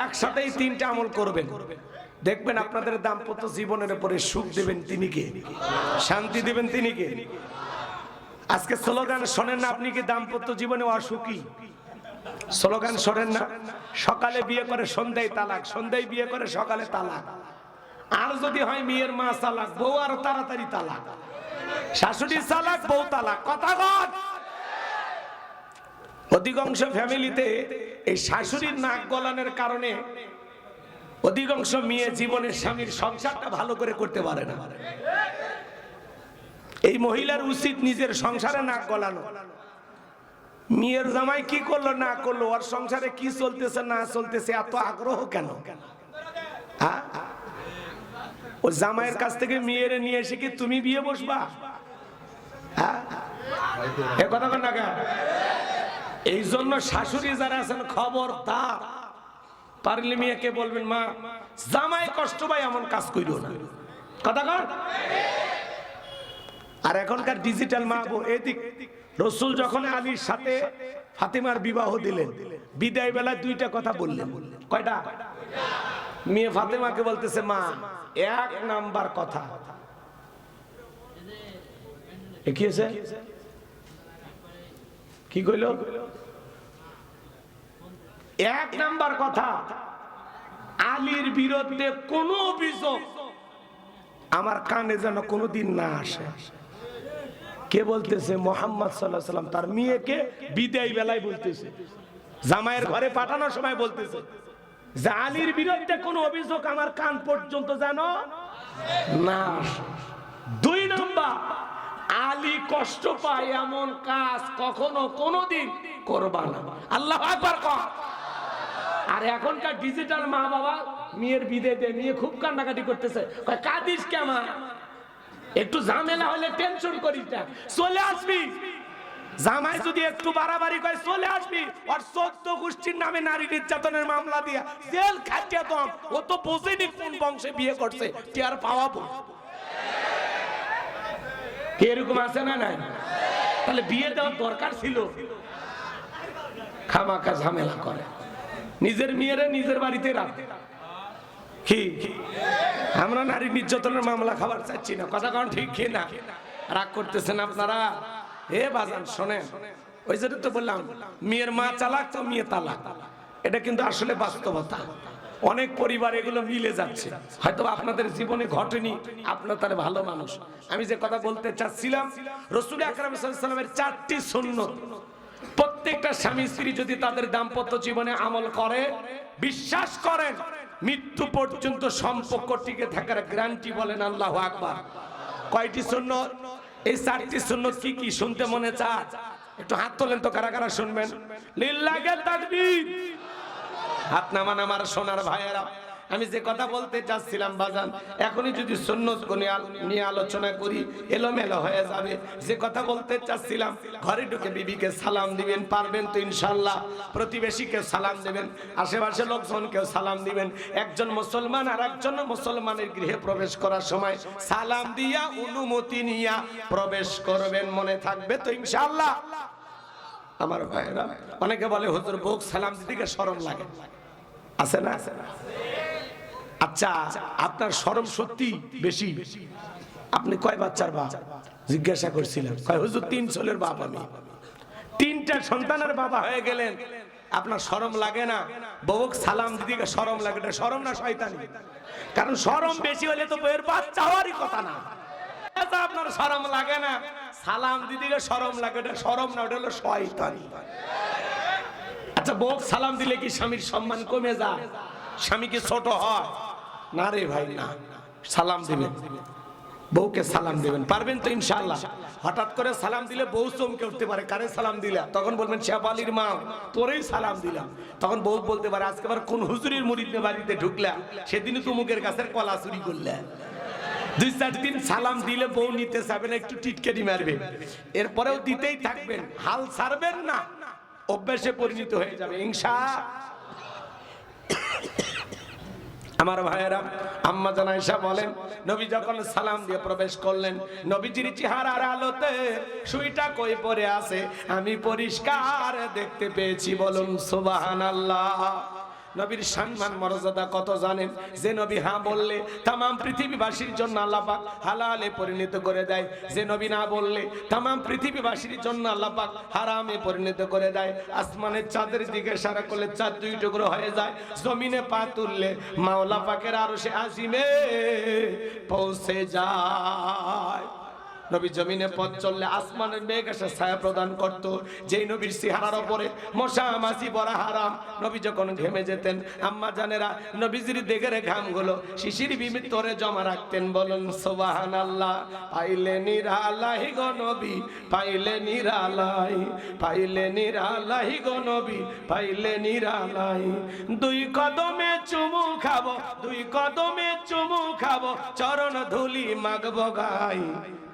একসাথেই তিনটা আমল করবেন, দেখবেন আপনাদের দাম্পত্য জীবনের উপরে সুখ দেবেন তিনি কে, শান্তি দেবেন তিনি কে। আজকে স্লোগান শোনেন না, আপনি কি দাম্পত্য জীবনে অসুখী? স্লোগান শোনেন না, সকালে বিয়ে করে সন্ধ্যায় তালাক, সন্ধ্যায় বিয়ে করে সকালে তালাক। আর যদি হয় মেয়ের মা তালাক, বউ আর তাড়াতাড়ি তালাক, শাশুড়ি তালাক, বউ তালাক। কথা বল। অধিকাংশ ফ্যামিলিতে এই শাশুড়ির নাক গলানোর কারণে অধিকাংশ মেয়ে জীবনের স্বামীর সংসারটা ভালো করে করতে পারে না। এই মহিলার উচিত নিজের সংসারে নাক গলানো। মেয়ের জামাই কি করলো না করলো, ওর সংসারে কি চলতেছে না চলতেছে, এত আগ্রহ কেন? ও জামাইয়ের কাছ থেকে মেয়ের নিয়ে এসে কি তুমি বিয়ে বসবা? হ্যাঁ, এ কথা কন না কেন? এই জন্য শাশুড়ি যারা আছেন খবরদার, পারলে মেয়েকে বলবেন মা জামাই কষ্ট পায় এমন কাজ কইরো না। কথা কন। আর এখনকার ডিজিটাল মা এদিক রসুল যখন আলীর সাথে ফাতেমার বিবাহ দিলেন, বিদায় বেলায় দুইটা কথা বললেন। কয়টা? মেয়ে ফাতেমাকে বলতেছে মা এক নাম্বার কথা কি আছে? কি কইল? এক নাম্বার কথা, আলীর বিরুদ্ধে কোন অভিযোগ আমার কানে যেন কোনোদিন না আসে। কে বলতেছে? মুহাম্মদ সাল্লাল্লাহু আলাইহি ওয়াসাল্লাম তার মেয়েকে বিদায় বেলায় বলতেছে, জামাইয়ের ঘরে পাঠানোর সময় বলতেছে যে আলীর বিরুদ্ধে কোনো অভিযোগ আমার কান পর্যন্ত যেন না আসে। দুই নাম্বার, আলী কষ্ট পায় এমন কাজ কখনো কোনোদিন করবা না। আল্লাহু আকবার কর। আর এখনকার ডিজিটাল মা বাবা মেয়ের বিদায় দিয়ে নিয়ে খুব কান্নাকাটি করতেছে, কাঁদিস কেমন? একটু ঝামেলা হলে টেনশন করিস না, চলে আসবি। জামাই যদি একটু বাড়াবাড়ি করে চলে আসবি, আর 14 গোষ্ঠীর নামে নারী নির্যাতনের মামলা দিয়া জেল খাটিয়ে দাম। ও তো বোঝেনি কোন বংশে বিয়ে করছে, টিয়ার পাওয়াবো। এরকম আছে না নাই? তাহলে বিয়ে দেওয়ার দরকার ছিল। খামাখা ঝামেলা করে, নিজের মেয়েরে নিজের বাড়িতে রাখে। কি আমরা নারী নির্যাতনের মামলা খাবার চাচ্ছি না। কথা কারণ ঠিক কি না? রাগ করতেছেন আপনারা? হে বাজান শোনেন, ওই জন্য তো বললাম মেয়ের মা চালাক তো মেয়ে তালাক, এটা কিন্তু আসলে বাস্তবতা। অনেক পরিবার এগুলো মিলে যাচ্ছে, হয়তো আপনাদের জীবনে ঘটেনি, আপনার তার ভালো মানুষ। আমি যে কথা বলতে চাচ্ছিলাম, রাসূল আকরাম সাল্লাল্লাহু আলাইহি ওয়াসাল্লামের 4টি সুন্নাত প্রত্যেকটা স্বামী স্ত্রী যদি তাদের দাম্পত্য জীবনে আমল করে, বিশ্বাস করেন মৃত্যু পর্যন্ত সম্পর্ক টিকে থাকার গ্যারান্টি। বলেন আল্লাহু আকবার। কয়টি সুন্নাত? এই 4টি সুন্নাত কি কি শুনতে মনে চায়? একটু হাত তোলেন তো, কারা কারা শুনবেন? লিল্লাহি তাকবীর। হাত নামান আমার সোনার ভাইয়েরা। আমি যে কথা বলতে চাচ্ছিলাম বাজান, এখনই যদি সুন্নাত নিয়ে আলোচনা করি এলোমেলো হয়ে যাবে। যে কথা বলতে চাচ্ছিলাম, ঘরে ঢুকে বিবিকে সালাম দিবেন, পারবেন তো ইনশাআল্লাহ। প্রতিবেশীকে সালাম দিবেন, আশেপাশে লোকজনকেও সালাম দিবেন। একজন মুসলমান আর একজন মুসলমানের গৃহে প্রবেশ করার সময় সালাম দিয়া অনুমতি নিয়া প্রবেশ করবেন। মনে থাকবে তো ইনশাআল্লাহ? আমার ভাইয়েরা, অনেকে বলে হুজুর বউ সালাম দিতে শরম লাগে, আছে না? আচ্ছা, আপনার শরম সত্যি বেশি? আপনি কয় বাচ্চার বাপ? জিজ্ঞাসা করছিলেন, কয় হুজুর 3 ছেলের বাপ আমি। 3টা সন্তানের বাবা হয়ে গেলেন, আপনার শরম লাগে না? বউক সালাম দিদিকে শরম লাগে, এটা শরম না শয়তানি? কারণ শরম বেশি হলে তো বউয়ের বাচ্চা হওয়ারই কথা না। আপনার শরম লাগে না, সালাম দিদিকে শরম লাগে, এটা শরম না, ওটা হলো শয়তানি। আচ্ছা, বউক সালাম দিলে কি স্বামীর সম্মান কমে যায়? স্বামী কি ছোট হয়? না রে ভাই, না। সালাম দিবেন, বউকে সালাম দিবেন, পারবেন তো ইনশাআল্লাহ? হঠাৎ করে সালাম দিলে বউ চমকে উঠতে পারে, কারে সালাম দিলা? তখন বলবেন শেফালির মা, তোরেই সালাম দিলাম। তখন বউ বলতে পারে আজকে আবার কোন হুজুরের মুরিদের বাড়িতে ঢুকলা, সেদিনই তুমুকের গাছের কলা চুরি করলে। 2-4 দিন সালাম দিলে বউ নিতে চাবে না, একটু টিটকারি মারবে, এরপরেও দিতেই থাকবেন, হাল ছাড়বেন না, অভ্যাসে পরিণত হয়ে যাবে ইনশাআল্লাহ। আমার ভাইয়েরা, আম্মা জান আয়েশা বলেন, নবী যখন সালাম দিয়ে প্রবেশ করলেন, নবীজির চেহারার আলোতে সুইটা কই পড়ে আছে আমি পরিষ্কার দেখতে পেয়েছি। বলুন সুবহানাল্লাহ। নবীর সম্মান মর্যাদা কত জানেন? যে নবী হ্যাঁ বললে তাম পৃথিবীবাসীর জন্য আল্লাহ পাক হালালে পরিণত করে দেয়, যে নবী না বললে তাম পৃথিবীবাসীর জন্য আল্লাহ পাক হারামে পরিণত করে দেয়। আসমানের চাঁদের দিকে ইশারা করলে চাঁদ 2 টুকরো হয়ে যায়, জমিনে পা তুললে মাওলা পাকের আরশে আজিমে পৌঁছে যায়। নবী জমিনে পথ চললে আসমানের মেঘ এসে ছায়া প্রদান করত। যেই নবীর চেহারার উপরে মশা মাছি পড়া হারাম। নবী যখন ঘেমে যেতেন আম্মা জানেরা নবীজির দেগের ঘামগুলো শিশির ভিতরে জমা রাখতেন। বলুন সুবহানাল্লাহ। পাইলে নিরালাই গো নবী, পাইলে নিরালাই, পাইলে নিরালাই গো নবী, পাইলে নিরালাই। দুই কদমে চুমু খাবো, দুই কদমে চুমু খাবো, চরণ ধুলি মাগবো গাই।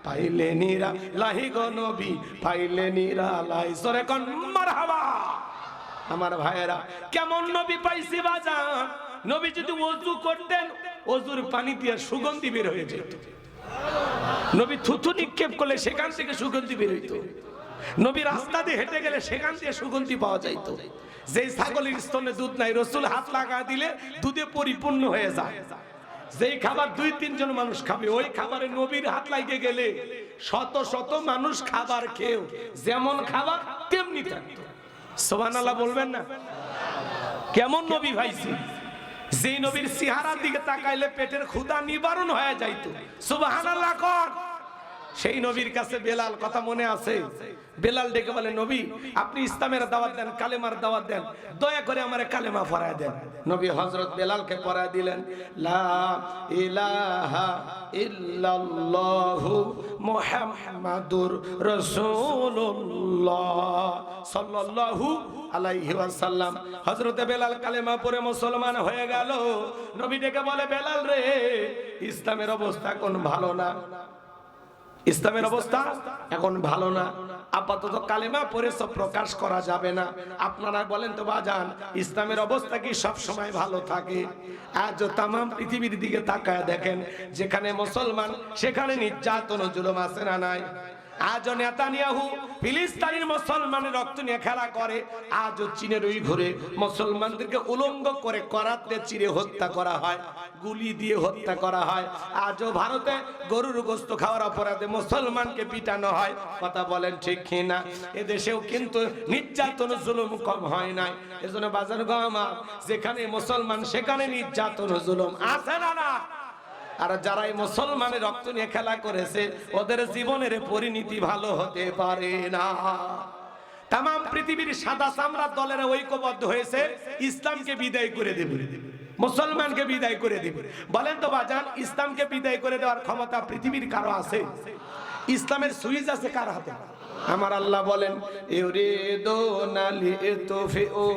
পাইলে নিরালাই গো নবী, পাইলে নিরালাই। সরে কোন মারহাবা। আমার ভাইয়েরা কেমন নবী পাইছি বাজান। নবী যদি ওযু করতেন ওযুর পানি দিয়ে সুগন্ধি বের হয়ে যেত। নবী থুথু নিক্ষেপ করলে সেখান থেকে সুগন্ধি বের হইতো। নবী রাস্তা দিয়ে হেঁটে গেলে সেখান থেকে সুগন্ধি পাওয়া যাইত। যেই ছাগলের স্তনে দুধ নাই রাসূল হাত লাগা দিলে দুধে পরিপূর্ণ হয়ে যায়। যেই খাবার 2-3 জন মানুষ খাবে ওই খাবারে নবীর হাত লাগে গেলে শত শত মানুষ খাবার খেয়েও যেমন খাবার তেমনি থাকতো। সুবহানাল্লাহ বলবেন না? কেমন নবী ভাইছি। যেই নবীর চেহারার দিকে তাকাইলে পেটের ক্ষুধা নিবারণ হয়ে যাইতো। সুবহানাল্লাহ কর। সেই নবীর কাছে বেলাল, কথা মনে আছে? বেলাল ডেকে বলে নবী আপনি ইসলামের দাওয়াত দেন, কালেমার দাওয়াত দেন, দয়া করে আমারে কালেমা পড়ায় দেন। নবী হযরত বেলালকে পড়ায় দিলেন লা ইলাহা ইল্লাল্লাহু মুহাম্মাদুর রাসূলুল্লাহ সাল্লাল্লাহু আলাইহি ওয়াসাল্লাম। হযরত বেলাল কালেমা পড়ে মুসলমান হয়ে গেল। নবী ডেকে বলে বেলাল রে ইসলামের অবস্থা কোন ভালো না, ইসলামের অবস্থা এখন ভালো না। আপাতত কালেমা পড়ে সব প্রকাশ করা যাবে না। আপনারা বলেন তো বাজান ইসলামের অবস্থা কি সব সময় ভালো থাকে? আজ তাম পৃথিবীর দিকে তাকায় দেখেন, যেখানে মুসলমান সেখানে নির্যাতন ও জুলুম আছে না নাই? আজ নেতানিয়াহু ফিলিস্তিনের মুসলমানের রক্ত নিয়ে খেলা করে। আজ চীনের ওই ঘরে মুসলমানদেরকে উলঙ্গ করে করাতে চিরে হত্যা করা হয়, গুলি দিয়ে হত্যা করা হয়। আজও ভারতে গরুর গোশত খাওয়ার অপরাধে মুসলমানকে পিটানো হয়। কথা বলেন ঠিক কিনা? এদেশেও কিন্তু নির্যাতন জুলুম কম হয় নাই। এজন্য বাজার গামা যেখানে মুসলমান সেখানে নির্যাতন জুলুম আছে না না? আর যারাই মুসলমানের রক্ত নিয়ে খেলা করেছে ওদের জীবনের পরিণতি ভালো হতে পারে না। তাম পৃথিবীর সাদা চামড়ার দলের ঐক্যবদ্ধ হয়েছে ইসলামকে বিদায় করে দেবে, মুসলমানকে বিদায় করে দেবে। বলেন তো বাজান ইসলামকে বিদায় করে দেওয়ার ক্ষমতা পৃথিবীর কারো আছে? ইসলামের সুইচ আছে কার হাতে? আমার আল্লাহ বলেন ইউরিদুনা লিতুফিউ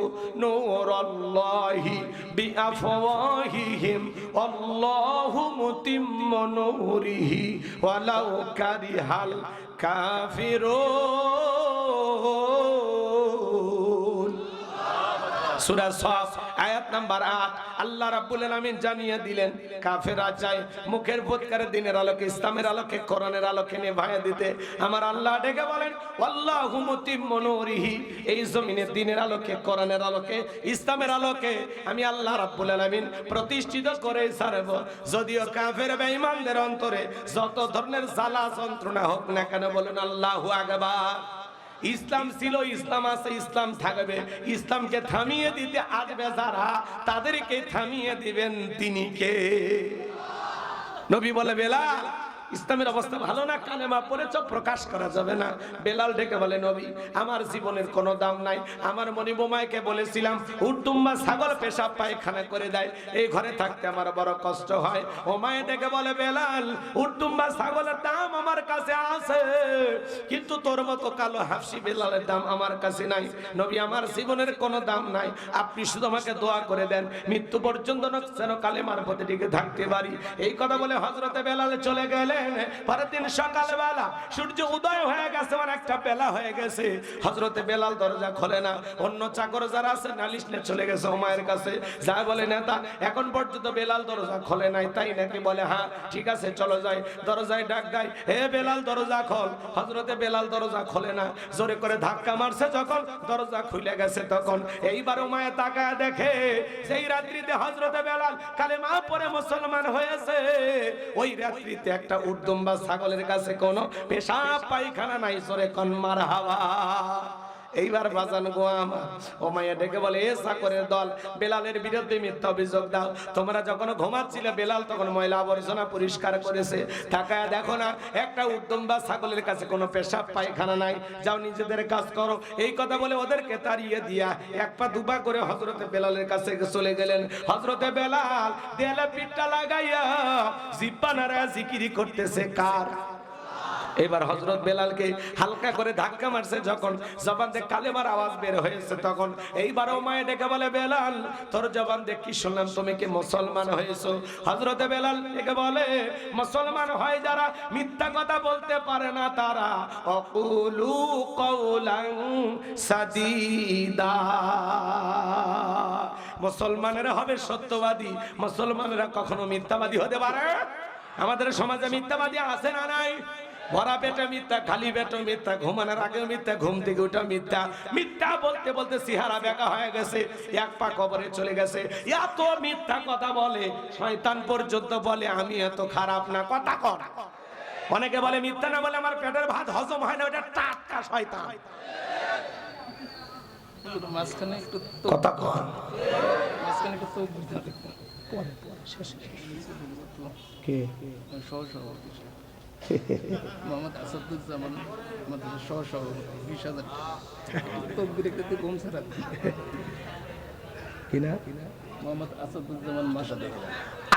নূরাল্লাহি বিআফওয়াহিহিম আল্লাহু মুতিম্মু নূরিহি ওয়ালাউ কারিহাল কাফিরুন। সূরা সাফ আয়াত নাম্বার 8 আল্লাহ রাব্বুল আলামিন জানিয়ে দিলেন কাফেররা চায় মুখের ফুৎকারে দিনের আলোকে, ইসলামের আলোকে, কোরআনের আলোকে নিভাইয়া দিতে। আমার আল্লাহ ডেকে বলেন আল্লাহু মুতিম্মু নূরিহি, এই জমিনের দিনের আলোকে, কোরআনের আলোকে, ইসলামের আলোকে আমি আল্লাহ রাব্বুল আলামিন প্রতিষ্ঠিত করে ছাড়ব। যদিও কাফের বেঈমানদের অন্তরে যত ধরনের জ্বালা যন্ত্রণা হোক না কেন, বলেন আল্লাহু আকবার। ইসলাম ছিল, ইসলাম আছে, ইসলাম থাকবে। ইসলামকে থামিয়ে দিতে আসবে যারা তাদেরকে থামিয়ে দিবেন তিনি কে? নবী বলে বেলাল ইসলামের অবস্থা ভালো না, কালেমা পড়েছ প্রকাশ করা যাবে না। বেলাল ডেকে বলে নবী আমার জীবনের কোনো দাম নাই। আমার মনি বোমাইকে বলেছিলাম উট্টুম্বা ছাগল পেশাব পায়খানা করে দেয়, এই ঘরে থাকতে আমার বড় কষ্ট হয়। ও মায়ে ডেকে বলে বেলাল উট্টুম্বা ছাগলের দাম আমার কাছে আছে, কিন্তু তোর মতো কালো হাফসি বেলালের দাম আমার কাছে নাই। নবী আমার জীবনের কোনো দাম নাই, আপনি শুধু আমাকে দোয়া করে দেন মৃত্যু পর্যন্ত যেন কালেমার পথে টিকে থাকতে পারি। এই কথা বলে হযরতে বেলাল চলে গেলেন। পরের দিন সকালবেলা সূর্য উদয় হয়ে গেছে, অনেকটা বেলা হয়ে গেছে। হযরতে বেলাল দরজা খোলে না। অন্য চাকর যারা আছে নালিশ নিয়ে চলে গেছে ওমায়ের কাছে। যা বলে নেতা এখন পর্যন্ত বেলাল দরজা খোলে নাই, তাই নাকি? বলে হ্যাঁ ঠিক আছে চলো যাই। দরজায় ডাক দেয় হে বেলাল দরজা খোল। হযরতে বেলাল দরজা খোলে না, জোরে করে ধাক্কা মারছে, যখন দরজা খুলে গেছে তখন এইবার ওমায়ে তাকায় দেখে সেই রাত্রিতে হযরতে বেলাল কালেমা পড়ে মুসলমান হয়েছে। ওই রাত্রিতে একটা উটদুম্বা ছাগলের কাছে কোনো পেশাব পায়খানা নাই। জোরে কোন মারহাবা। এইবার বাজান গো আমার উমাইয়া ডেকে বলে, এ চাকরের দল, বেলালের বিরুদ্ধে মিথ্যা অভিযোগ দাও। তোমরা যখন ঘুমাচ্ছিলে বেলাল তখন ময়লা আবর্জনা পরিষ্কার করেছে, তাকায় দেখো না একটা উদ্যম বা ছাগলের কাছে কোনো পেশাব পায়খানা নাই, যাও নিজেদের কাজ করো। এই কথা বলে ওদেরকে তাড়িয়ে দিয়া এক পা দুপা করে হযরতে বেলালের কাছে চলে গেলেন। হযরতে বেলাল দেয়ালে পিঠটা লাগাইয়া জিহ্বা নাড়ায়া জিকিরি করতেছে কার? এবার হযরত বেলালকে হালকা করে ধাক্কা মারছে, যখন জবান দিয়ে কালেমার আওয়াজ বের হয়েছে তখন এইবার উমাইয়া ডেকে বলে, বেলাল তোর জবান দিয়ে কি শুনলাম, তুমি কি মুসলমান হয়েছো? হযরতে বেলাল ডেকে বলে, মুসলমান হয় যারা মিথ্যা কথা বলতে পারে না তারা অকুলু কওলান সাদীদা। মুসলমানেরা হবে সত্যবাদী, মুসলমানেরা কখনো মিথ্যাবাদী হতে পারে? আমাদের সমাজে মিথ্যাবাদী আছে না নাই? ভরা পেটে মিথ্যা, খালি পেটে মিথ্যা, ঘুমানোর আগে মিথ্যা, ঘুম থেকে উঠে মিথ্যা। মিথ্যা বলতে বলতে চেহারা বেঁকা হয়ে গেছে, এক পা কবরে চলে গেছে। এত মিথ্যা কথা বলে শয়তান পর্যন্ত বলে আমি এত খারাপ না। কথা কর। অনেকে বলে মিথ্যা না বলে আমার পেটের ভাত হজম হয় না, ওটা টাটকা শয়তান। মাঝখানে একটু কথা কর। মাঝখানে একটু তো পরে শেষ কে সহসভাপতি মোহাম্মদ আসাদুজ্জামান আমাদের সহসভাপতি 20,000 তকবির একটু কম ছাড়া কিনা মোহাম্মদ আসাদুজ্জামান মাস্টার।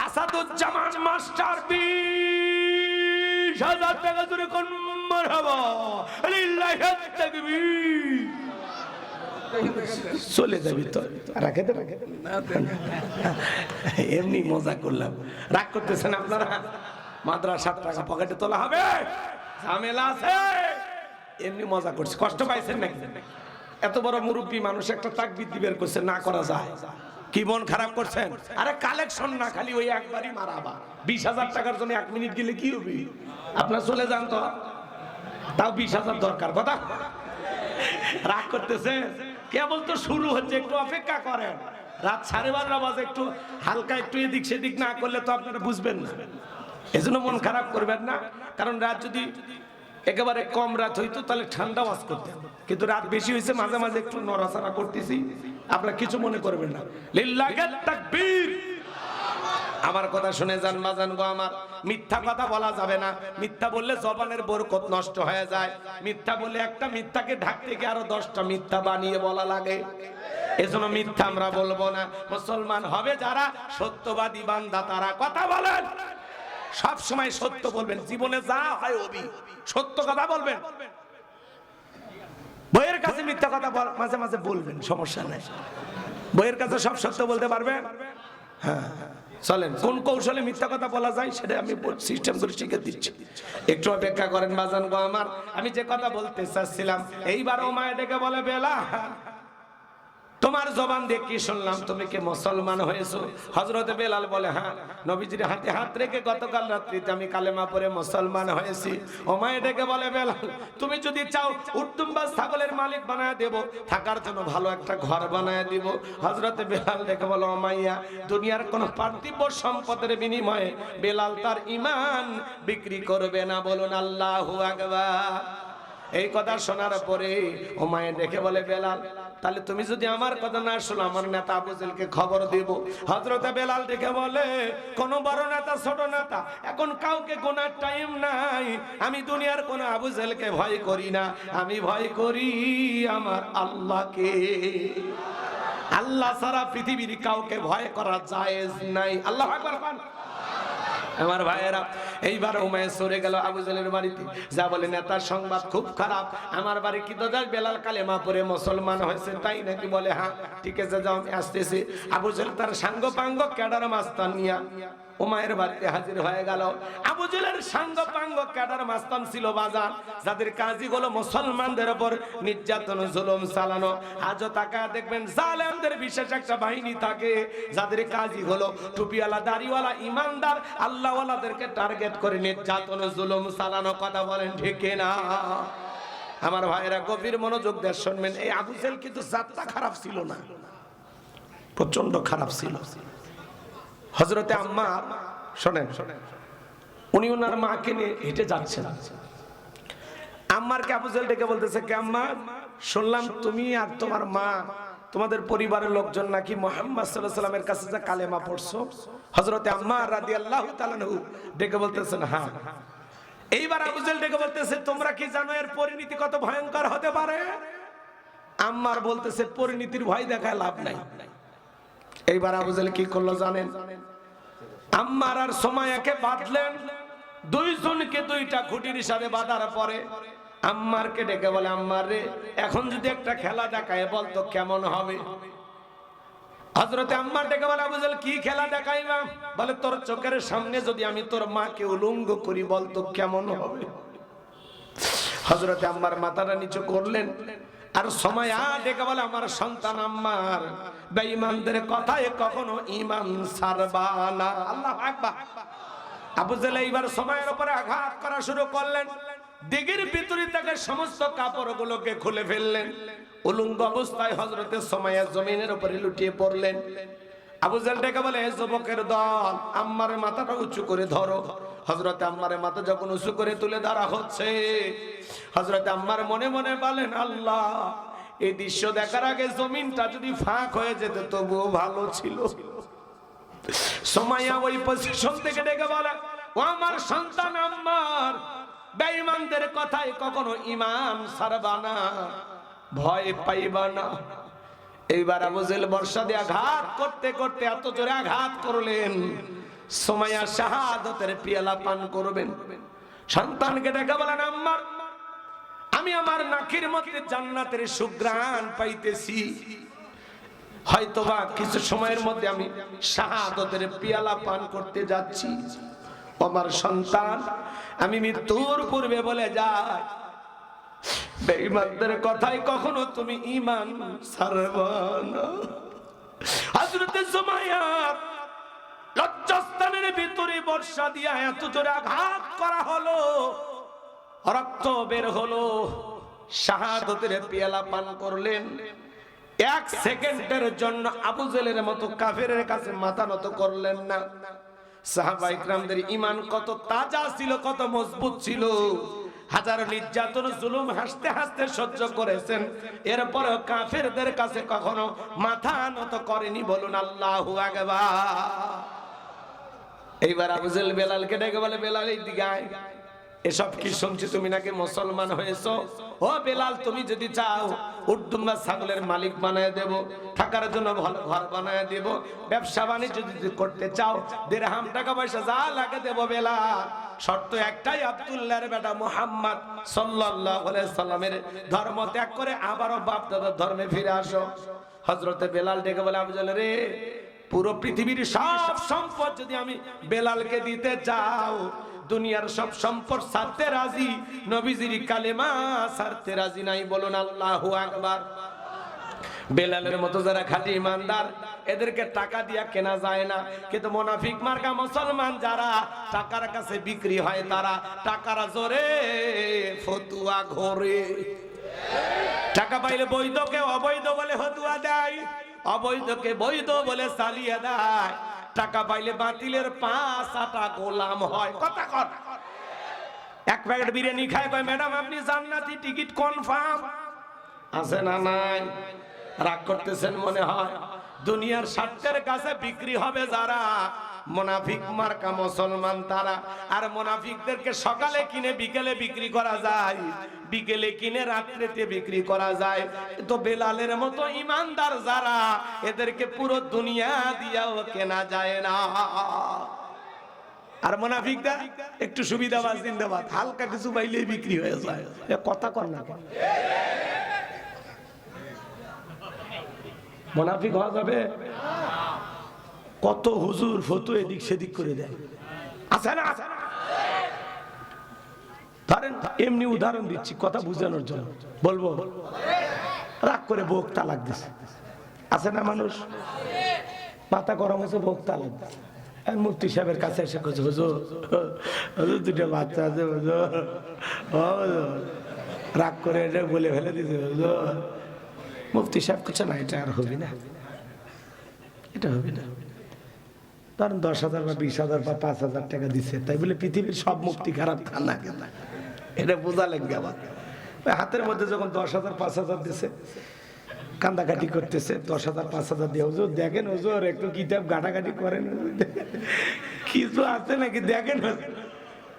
আসাদুজ্জামান মাস্টার 20,000 টাকা জুড়ে কোন মারহাবা লিল্লাহি তাকবীর। চলে যাবি তো, রাখে তো রাখে এমনি মজা করলাম। রাগ করতেছেন আপনারা? মাদ্রাসার টাকা পকেটে তোলা হবে, ঝামেলা আছে। এমনি মজা করছে, কষ্ট পাইছেন নাকি? এত বড় মুরব্বী মানুষ একটা তাকবীর বের করছে, না করা যায়। কি মন খারাপ করছেন? আরে কালেকশন না, খালি ওই একবারই মারাবা। 20,000 টাকার জন্য 1 মিনিট গেলে কি হবে? আপনার চলে যান তো, তাও 20,000 দরকার। কথা রাগ করতেছে? কেবল তো শুরু হচ্ছে, একটু অপেক্ষা করেন। রাত 12:30 বাজে, একটু হালকা একটু এদিক সেদিক না করলে তো আপনারা বুঝবেন না। এজন্য মন খারাপ করবেন না, কারণ রাত যদি একেবারে কম রাত হইতো তাহলে ঠান্ডা ওয়াজ করতেন, কিন্তু রাত বেশি হয়েছে, মাঝে মাঝে একটু নড়াচড়া করতেছি, আপনারা কিছু মনে করবেন না। লিল্লাহি তাকবীর। আমার কথা শুনে যান বাজান গো আমার, মিথ্যা কথা বলা যাবে না। মিথ্যা বললে জবানের বরকত নষ্ট হয়ে যায়। মিথ্যা বললে একটা মিথ্যাকে ঢাকতে গিয়ে আরো 10টা মিথ্যা বানিয়ে বলা লাগে। এজন্য মিথ্যা আমরা বলবো না। মুসলমান হবে যারা সত্যবাদী বান্দা তারা। কথা বলেন, সব সময় সত্য বলবেন, জীবনে যা হয় অবি সত্য কথা বলবেন। বইয়ের কাছে মিথ্যা কথা মাঝে মাঝে বলবেন, সমস্যা নাই। বইয়ের কাছে সব সত্য বলতে পারবেন? হ্যাঁ, চলেন কোন কৌশলে মিথ্যা কথা বলা যায় সেটা আমি সিস্টেম করে শিখে দিচ্ছি, একটু অপেক্ষা করেন বাজান গো আমার। আমি যে কথা বলতে চাচ্ছিলাম, এইবার উমাইয়া ডেকে বলে, বেলাল তোমার জবান দিয়ে কি শুনলাম, তুমি কি মুসলমান হয়েছো? হযরতে বেলাল বলে, হ্যাঁ নবীজির হাতে হাত রেখে গতকাল রাত্রিতে আমি কালেমা পড়ে মুসলমান হয়েছি। উমাইয়া ডেকে বলে, বেলাল তুমি যদি চাও উট্টুম্বা ছাগলের মালিক বানায় দেব, থাকার জন্য ভালো একটা ঘর বানায় দিব। হযরতে বেলাল ডেকে বলে, উমাইয়া দুনিয়ার কোন পার্থিব সম্পদের বিনিময়ে বেলাল তার ঈমান বিক্রি করবে না। বলুন আল্লাহু আকবার। এই কথা শোনার পরে উমাইয়া ডেকে বলে, বেলাল তাহলে তুমি যদি আমার কথা না শোনো, আমার নেতা আবু জেহেলকে খবর দেব। হযরতে বেলাল ডেকে বলে, কোন বড় নেতা ছোট নেতা এখন কাউকে গোনার টাইম নাই। আমি দুনিয়ার কোন আবু জেহেলকে ভয় করি না, আমি ভয় করি আমার আল্লাহকে। আল্লাহ ছাড়া পৃথিবীর কাউকে ভয় করা জায়েজ নাই। আল্লাহু আকবার। আমার ভাইয়েরা, এইবার উমাইয়া সরে গেল আবু জেহেলের বাড়িতে, যা বলে নেতার সংবাদ খুব খারাপ, আমার বাড়ি কি দাদা বেলাল কালেমা পড়ে মুসলমান হয়েছে তাই নাকি? বলে হ্যাঁ, ঠিক আছে যাও আমি আসতেছি। আবু জেহেল তার সাঙ্গ পাঙ্গ ক্যাডার মাস্তান নিয়া উমাইয়ার বাড়িতে হাজির হয়ে গেল। আবু জেহেলের সাঙ্গ পাঙ্গ ক্যাডার মাস্তান ছিল বাজার, যাদের কাজই হলো মুসলমানদের উপর নির্যাতন জুলুম চালানো। আজও তাকায় দেখবেন জালেমদের বিশেষ একটা বাহিনী থাকে, যাদের কাজই হলো টুপিওয়ালা দাড়িওয়ালা ইমানদার আল্লাহওয়ালাদেরকে টার্গেট করে নির্যাতন জুলুম চালানো। কথা বলেন ঠিক না? আমার ভাইরা গভীর মনোযোগ দিয়ে শুনবেন। এই আবু জেহেল কিন্তু জাতটা খারাপ ছিল না, প্রচন্ড খারাপ ছিল। হযরতে আম্মার শোনেন, উনি ওনার মাকে নিয়ে হেঁটে যাচ্ছেন, আম্মারকে আবু জেহেল ডেকে বলতেছে, কে আম্মা, শুনলাম তুমি আর তোমার মা তোমাদের পরিবারের লোকজন নাকি মুহাম্মদ সাল্লাল্লাহু আলাইহি ওয়াসাল্লামের কাছে যা কালেমা পড়ছো। হযরতে আম্মার রাদিয়াল্লাহু তাআলা আনহু ডেকে বলতেছেন, হ্যাঁ। এইবার আবু জেহেল ডেকে বলতেছে, তোমরা কি জানো এর পরিণতি কত ভয়ঙ্কর হতে পারে? আম্মার বলতেছে, পরিণতির ভয় দেখায় লাভ নাই। এইবার আবু জেহেল কি করলো জানেন? আম্মার আর সুমাইয়াকে বাঁধলেন, দুইজনকে দুইটা খুঁটির হিসাবে বাঁধার পরে আম্মারকে ডেকে বলে, আম্মার রে, এখন যদি একটা খেলা দেখায় বলতো কেমন হবে? হযরতে আম্মার ডেকে বলে, আবু জেহেল কি খেলা দেখাইবা? বলে, তোর চোখের সামনে যদি আমি তোর মাকে উলঙ্গ করি বলতো কেমন হবে? হযরতে আম্মার মাথাটা নিচু করলেন, আর সুমাইয়া ডেকে বলে, আমার সন্তান আম্মার, বেঈমানদের কথায় কখনো ঈমান ছাড়বা না। আল্লাহু আকবার। আবু জেহেল এইবার সুমাইয়ার উপরে আঘাত করা শুরু করলেন। দিঘির ভিতরে থেকে সমস্ত কাপড়গুলোকে খুলে ফেললেন। উলঙ্গ অবস্থায় হযরতে সুমাইয়া জমিনের উপরে লুটিয়ে পড়লেন। আবু জেহেল ডেকে বলে, যুবকের দল, আম্মারের মাথাটা উঁচু করে ধরো। হযরতে আম্মারের মাথা যখন উঁচু করে তুলে ধরা হচ্ছে, হযরতে আম্মার মনে মনে বলেন, আল্লাহ, এই দৃশ্য দেখার আগে জমিনটা যদি ফাঁক হয়ে যেত তবুও ভালো ছিল। সুমাইয়া ওই পজিশন থেকে ডেকে বলে, ও আমার সন্তান আম্মার, বেঈমানদের কথায় কখনো ঈমান ছাড়বা না, ভয় পাইবা না। এইবার আবু জেহেল বর্ষা দিয়ে আঘাত করতে করতে এত জোরে আঘাত করলেন, সুমাইয়া শাহাদাতের পেয়ালা পান করবেন। সন্তানকে ডেকে বলেন, আম্মার, আমি আমার নাকের মধ্যে জান্নাতের সুঘ্রাণ পাইতেছি, হয়তোবা কিছু সময়ের মধ্যে আমি শাহাদাতের পেয়ালা পান করতে যাচ্ছি। আমার সন্তান, আমি মৃত্যুর পূর্বে বলে যাই, বেঈমানদের কথায় কখনো তুমি ঈমান ছাড়বা না। হযরতে সুমাইয়া লজ্জাস্থানের ভিতরে বর্ষা দিয়া এত জোরে আঘাত করা হলো, রক্ত বের হলো, শাহাদাতের পেয়ালা পান করলেন। এক সেকেন্ডের জন্য আবু জেহেলের মতো কাফেরের কাছে মাথা নত করলেন না। সাহাবা ইকরামদের ঈমান কত তাজা ছিল, কত মজবুত ছিল। হাজারো নির্যাতন জুলুম হাসতে হাসতে সহ্য করেছেন, এরপরেও কাফেরদের কাছে কখনো মাথা নত করেনি। বলুন আল্লাহু আকবার। এইবার আবু জেহেল বেলালকে ডেকে বলে, বেলাল, এই দিকে আয়। এসব কি শুনছি, তুমি নাকি মুসলমান হয়েছো? ও বেলাল, তুমি যদি চাও উর্দুম্বা ছাগলের মালিক বানায় দেব, থাকার জন্য ভালো ঘর বানায় দেব, ব্যবসা বাণিজ্য যদি করতে চাও দিরহাম টাকা পয়সা যা লাগে দেব বেলাল, শর্ত একটাই, আব্দুল্লাহর বেটা মুহাম্মদ সাল্লাল্লাহু আলাইহি সাল্লামের ধর্ম ত্যাগ করে আবারও বাপ দাদার ধর্মে ফিরে আসো। হযরতে বেলাল ডেকে বলে, আবু জেহেল রে, পুরো পৃথিবীর সব সম্পদ যদি আমি বেলালকে দিতে চাও, দুনিয়ার সব সম্পদ ছাড়তে রাজি, নবীজির কালেমা ছাড়তে রাজি নাই। বলুন আল্লাহু আকবার। বেলালের মতো যারা খাঁটি ইমানদার, এদেরকে টাকা দিয়া কেনা যায় না, কিন্তু মুনাফিক মার্কা মুসলমান যারা টাকার কাছে বিক্রি হয়, তারা টাকার জোরে ফতুয়া ঘোরে। টাকা পাইলে বৈধকে অবৈধ বলে ফতুয়া দেয়, অবৈধকে বৈধ বলে চালিয়ে দেয়। টাকা পাইলে বাতিলের 5-8টা গোলাম হয়। কথা কর। এক প্যাকেট বিরিয়ানি খায়, কয় ম্যাডাম আপনি জান্নাতি, টিকিট কনফার্ম। আছে না নাই? রাগ করতেছেন মনে হয়। দুনিয়ার স্বার্থের কাছে বিক্রি হবে যারা, মুনাফিক মার্কা মুসলমান তারা। আর মুনাফিকদেরকে সকালে কিনে বিকেলে বিক্রি করা যায়, বিকেলে কিনে রাত্রিতে বিক্রি করা যায়। তো বেলালের মতো ইমানদার যারা, এদেরকে পুরো দুনিয়া দিয়াও কেনা যায় না। আর মুনাফিকরা একটু সুবিধাবাদ জিন্দাবাদ, হালকা কিছু পাইলেই বিক্রি হয়ে যায়। কথা কর না, মুনাফিক হওয়া যাবে? কত হুজুর ফতু এদিক সেদিক করে দেয়, আছে না? ধরেন এমনি উদাহরণ দিচ্ছি কথা বুঝানোর জন্য, বলবো রাগ করে বউক তালাক দিছে, আছে না? মানুষ মাথা গরম হয়েছে, বউক তালাক দিছে। মুফতি সাহেবের কাছে এসে কইছে, হুজুর, হুজুর দুটো বাচ্চা আছে, হুজুর। রাগ করে এটা বলে ফেলে দিছে, হুজুর। মুফতি সাহেব কিছু না, এটা আর হবে না, এটা হবে না। ধরেন 10,000 বা 20,000 বা 5,000 টাকা দিচ্ছে, তাই বলে পৃথিবীর সব মুফতি খারাপ তা না, এটা বোঝা লাগবে। আবার ওই হাতের মধ্যে যখন 10,000 5,000 দিছে, কান্দাকাটি করতেছে, 10,000 5,000 দিয়ে, হুজুর দেখেন হুজুর একটু কিতাব ঘাটাঘাটি করেন, কিছু আছে নাকি দেখেন।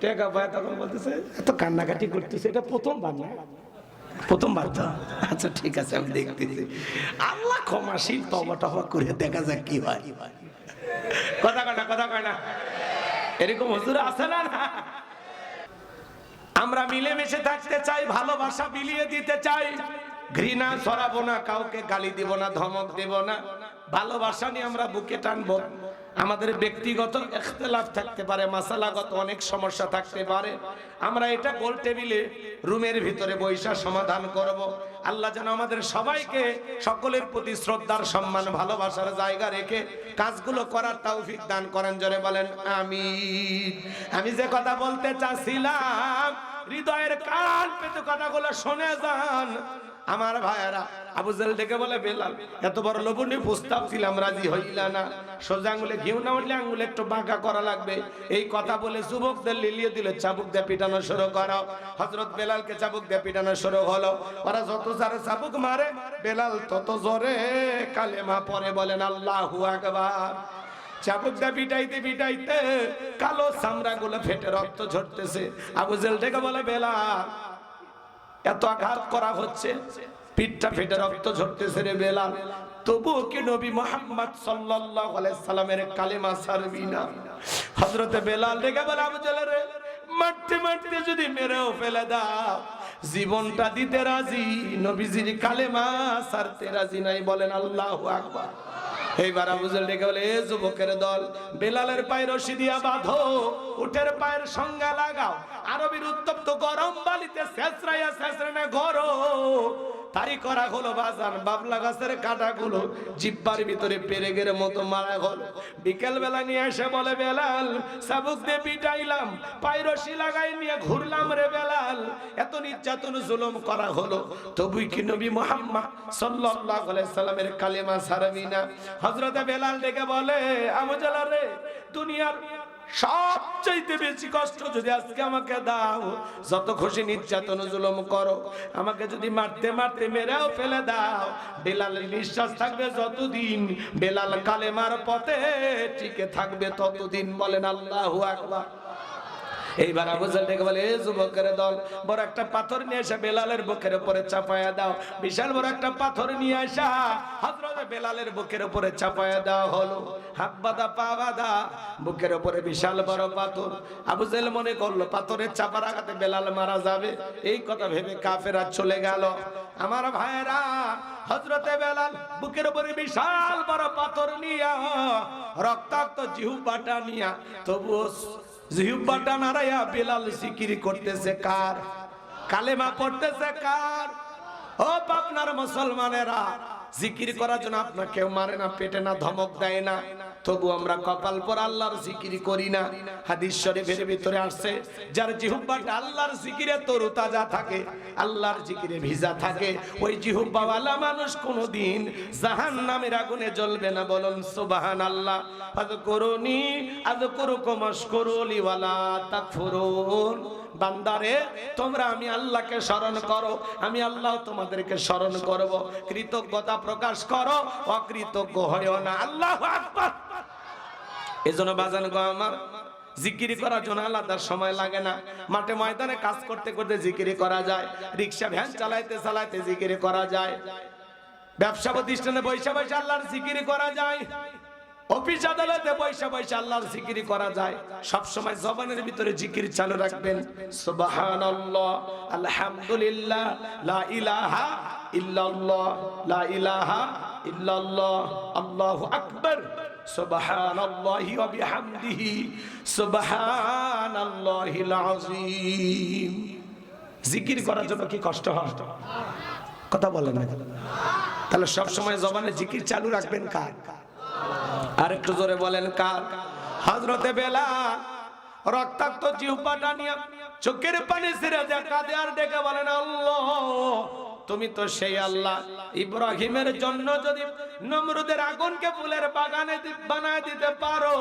টাকা পায় তখন বলতেছে এত কান্নাকাটি করতেছে, এটা প্রথমবার না? প্রথমবার তো, আচ্ছা ঠিক আছে আমি দেখতেছি। আল্লাহ ক্ষমাশীল, তওবা টবা করে দেখা যাক কি হয়। কথা কয় না, এরকম হুজুর আছে না? আমরা মিলেমিশে থাকতে চাই, ভালোবাসা বিলিয়ে দিতে চাই, ঘৃণা ছড়াবো না, কাউকে গালি দিব না, ধমক দেব না, ভালোবাসা নিয়ে আমরা বুকে টানবো। আমাদের ব্যক্তিগত ইখতিলাফ থাকতে পারে, মাসালাগত অনেক সমস্যা থাকতে পারে, আমরা এটা গোল টেবিলে রুমের ভিতরে বৈশা সমাধান করব। আল্লাহ যেন আমাদের সবাইকে সকলের প্রতি শ্রদ্ধার, সম্মান, ভালোবাসার জায়গা রেখে কাজগুলো করার তৌফিক দান করেন। জোরে বলেন আমিন। আমি যে কথা বলতে চাচ্ছিলাম, হৃদয়ের কান পেতে কথাগুলো শুনে যান আমার ভাইয়েরা। আবু জেহেল ডেকে বলে, বেলাল এত বড় লোভনীয় প্রস্তাব ছিলাম, রাজি হইলা না, সোজা আঙুলে ঘিউ না উঠলে আঙুলে একটু বাঁকা করা লাগবে, এই কথা বলে যুবকদের লিলিয়ে দিল, চাবুক দিয়ে পিটানো শুরু করো। হযরত বেলালকে চাবুক দিয়ে পিটানো শুরু হলো। ওরা যত জোরে চাবুক মারে, বেলাল তত জোরে কালেমা পড়ে, বলেন আল্লাহু আকবার। চাবুক দিয়ে পিটাইতে পিটাইতে কালো চামড়া গুলো ফেটে রক্ত ঝরতেছে। আবু জেহেল ডেকে বলে, বেলাল এত আঘাত করা হচ্ছে, পিঠটা ফেটে রক্ত ঝরতেছে রে বেলাল, তবুও কি নবী মুহাম্মদ সাল্লাল্লাহু আলাইহি সাল্লামের কালেমা ছাড়বি না? হযরতে বেলাল ডেকে বলে, আবু জেহেল রে, মারতে মারতে যদি মেরেও ফেলে দাও, জীবনটা দিতে রাজি, নবীজির কালেমা ছাড়তে রাজি নাই, বলেন আল্লাহু আকবার। এইবার আবু জেহেল ডেকে বলে, এ যুবকের দল, বেলালের পায়ে রশি দিয়া বাঁধো, উটের পায়ের সংজ্ঞা লাগাও, আরবির উত্তপ্ত গরম বালিতে ছেঁচড়াইয়া ছেঁচড়ানো ঘরো। তারি করা হলো বাজান, বাবলা গাছের কাঁটাগুলো জিব্বার ভিতরে পেরেকের মতো মারা হলো। বিকেল বেলা নিয়ে এসে বলে, বেলাল চাবুক দিয়ে পিটাইলাম, পায়ে রশি লাগাই নিয়ে ঘুরলাম রে বেলাল, এত নির্যাতন জুলুম করা হলো, তবুই কি নবী মুহাম্মদ সাল্লাল্লাহু আলাইহি সাল্লামের কালেমা ছাড়বি না? হযরতে বেলাল ডেকে বলে, আবু জেহেল রে, দুনিয়ার সবচাইতে বেশি কষ্ট যদি আজকে আমাকে দাও, যত খুশি নির্যাতন জুলুম করো, আমাকে যদি মারতে মারতে মেরেও ফেলে দাও, বেলালের নিঃশ্বাস থাকবে যতদিন, বেলাল কালেমার পথে টিকে থাকবে ততদিন, বলেন আল্লাহু আকবার। এইবার আবু জেহেল ডেকে বলে, এ যুবকের দল, বড় একটা পাথর নিয়ে এসে বেলালের বুকের উপরে চাপায়া দাও। বিশাল বড় একটা পাথর নিয়ে আসা হযরতে বেলালের বুকের উপরে চাপায়া দেওয়া হলো। হাত বাঁধা, পা বাঁধা, বুকের উপরে বিশাল বড় পাথর। আবু জেহেল মনে করলো পাথরের চাপার আঘাতে বেলাল মারা যাবে, এই কথা ভেবে কাফেররা চলে গেল। আমার ভাইয়েরা, হযরতে বেলাল বুকের উপরে বিশাল বড় পাথর নিয়া, রক্তাক্ত জিহ্বাটা নিয়া, তবুও জিহ্বাটা নাড়াইয়া বেলাল জিকির করতেছে কার? কালেমা পড়তেছে কার? ও আপনার মুসলমানেরা, জিকির করার জন্য আপনার কেউ মারে না, পেটে না, ধমক দেয় না, তবু আমরা কপাল পর আল্লাহর জিকির করি না। হাদিস শরীফের ভিতরে আসছে, যার জিহ্বাটা আল্লাহর জিকিরে তরুতাজা থাকে, আল্লাহর জিকিরে ভিজা থাকে, ওই জিহ্বাওয়ালা মানুষ কোনোদিন জাহান্নামের আগুনে জ্বলবে না, বলুন সুবহানাল্লাহ। ফাযকুরুনি আযকুরুকুম ওয়াশকুরুলি ওয়ালা তাকফুরুন। বান্দারে, তোমরা আমি আল্লাহকে স্মরণ করো, আমি আল্লাহ তোমাদেরকে স্মরণ করব, কৃতজ্ঞতা প্রকাশ করো, অকৃতজ্ঞ হইও না। আল্লাহু আকবার। এজন্য বাজান গো আমার, জিকির করার জন্য আলাদা সময় লাগে না, মাঠে ময়দানে কাজ করতে করতে জিকির করা যায়, রিকশা ভ্যান চালাইতে চালাইতে জিকির করা যায়, ব্যবসা প্রতিষ্ঠানে বৈশা বৈশা আল্লাহর জিকির করা যায়, অফিস আদালতে বৈশা বৈশা আল্লাহর জিকির করা যায়। সব সময় জবানের ভিতরে জিকির চালু রাখবেন, সুবহানাল্লাহ, আলহামদুলিল্লাহ, লা ইলাহা ইল্লাল্লাহ, লা ইলাহা ইল্লাল্লাহ, আল্লাহু আকবার, সুবহানাল্লাহি ওয়া বিহামদিহি, সুবহানাল্লাহিল আযীম। জিকির করার জন্য কি কষ্ট হয়? কথা বলেন না। তাহলে সব সময় জবানে জিকির চালু রাখবেন কার? আর একটু জোরে বলেন কার? হযরতে বেলাল রক্তাক্ত জিহ্বাটা নিয়ে চোখের পানি ছেড়ে দিয়ে কাঁদে আর ডেকে বলেন, আল্লাহ তুমি তো সেই আল্লাহ, ইব্রাহিমের জন্য যদি নমরুদের আগুনকে ফুলের বাগানে বানায় দিতে পারো,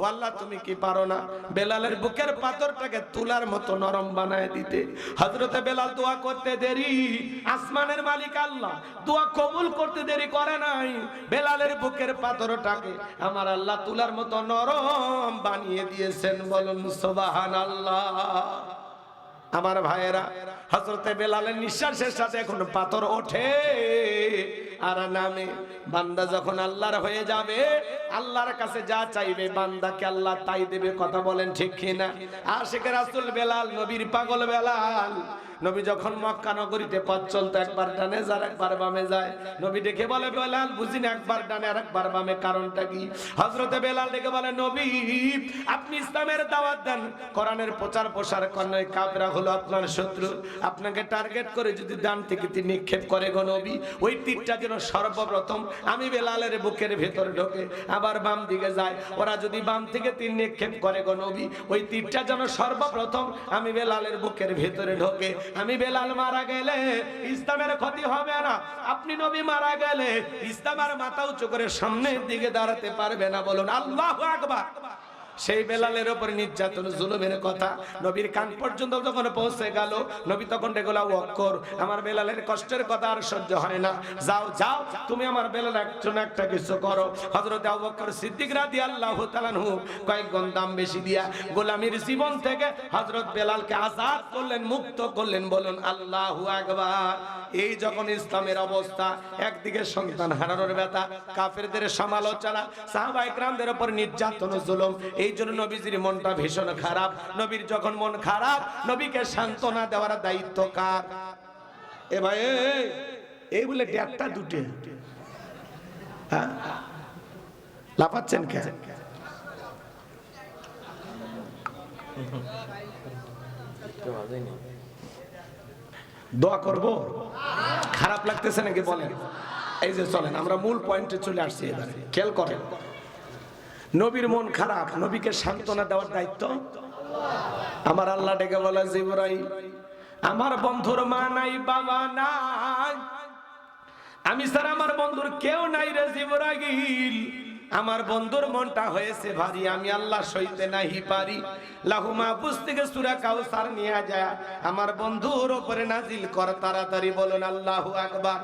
ও আল্লাহ তুমি কি পারো না বেলালের বুকের পাথরটাকে তুলার মতো নরম বানায় দিতে? হযরতে বেলাল দোয়া করতে দেরি, আসমানের মালিক আল্লাহ দোয়া কবুল করতে দেরি করে নাই। বেলালের বুকের পাথরটাকে আমার আল্লাহ তুলার মতো নরম বানিয়ে দিয়েছেন। বলুন সুবহানাল্লাহ। আমার ভাইয়েরা, হযরতে বেলালের নিঃশ্বাসের সাথে এখন পাথর ওঠে আর নামে। বান্দা যখন আল্লাহর হয়ে যাবে, আল্লাহর কাছে যা চাইবে বান্দাকে আল্লাহ তাই দেবে। কথা বলেন ঠিক কিনা? আশিকে রাসূল বেলাল, নবীর পাগল বেলাল। নবী যখন মক্কা নগরীতে পথ চলতো, একবার ডানে যায় একবার বামে যায়। নবী ডেকে বলে, বেলাল বুঝি না, একবার ডানে আর একবার বামে, কারণটা কি? হযরতে বেলাল ডেকে বলে, নবী আপনি ইসলামের দাওয়াত দেন, কোরআনের প্রচার প্রসার করেন, কাফেররা হলো আপনার শত্রু। আপনাকে টার্গেট করে যদি ডান থেকে তীর নিক্ষেপ করে গো নবী, ওই তীরটা যেন সর্বপ্রথম আমি বেলালের বুকের ভেতর ঢোকে, আবার বাম দিকে যায়। ওরা যদি বাম থেকে তীর নিক্ষেপ করে গো নবী, ওই তীরটা যেন সর্বপ্রথম আমি বেলালের বুকের ভেতরে ঢোকে। আমি বেলাল মারা গেলে ইসলামের ক্ষতি হবে না, আপনি নবী মারা গেলে ইসলামের মাথা উঁচু করে সামনের দিকে দাঁড়াতে পারবে না। বলুন আল্লাহু আকবার। সেই বেলালের উপর নির্যাতন জুলুমের কথা নবীর কান পর্যন্ত যখন পৌঁছে গেল, নবী তখন ডেকে আবু বকর, আমার বেলালের কষ্টের কথা আর সহ্য হয় না, যাও যাও তুমি আমার বেলাল একজন একটা কিছু করো। হযরত আবু বকর সিদ্দিক রাদিয়াল্লাহু তাআলা আনহু কয়েক গুণ দাম বেশি দিয়া গোলামীর জীবন থেকে হযরত বেলালকে আজাদ করলেন, মুক্ত করলেন। বলুন আল্লাহু আকবার। এই যখন ইসলামের অবস্থা, একদিকে সন্তান হারানোর ব্যথা, কাফেরদের সমালোচনা, সাহাবায়ে কেরামদের উপর নির্যাতন জুলুম, এই জন্য নবীজির মনটা ভীষণ খারাপ। নবীর যখন মন খারাপ, নবীকে সান্ত্বনা দেওয়ার দায়িত্ব কার? এ ভাই এই বলে একটা দুটে হ্যাঁ লাফাচ্ছেন কেন? দোয়া করব, খারাপ লাগতেছে নাকি বলেন? এই যে চলেন আমরা মূল পয়েন্টে চলে আসছি। এবারে খেয়াল করেন, নবীর মন খারাপ, নবীকে সান্ত্বনা দেওয়ার দায়িত্ব আমার আল্লাহ ডেকে বলে, জিবরাইল আমার বন্ধুর মা নাই বাবা নাই, আমি স্যার আমার বন্ধুর কেউ নাই রে জিবরাইল। আমার বন্ধুর মনটা হয়েছে ভারী, আমি আল্লাহ সইতে নাহি পারি। লাহু মাহফুজ থেকে সূরা কাউসার নিয়ে যায় আমার বন্ধুর উপরে নাজিল কর তাড়াতাড়ি। বলুন আল্লাহু আকবার।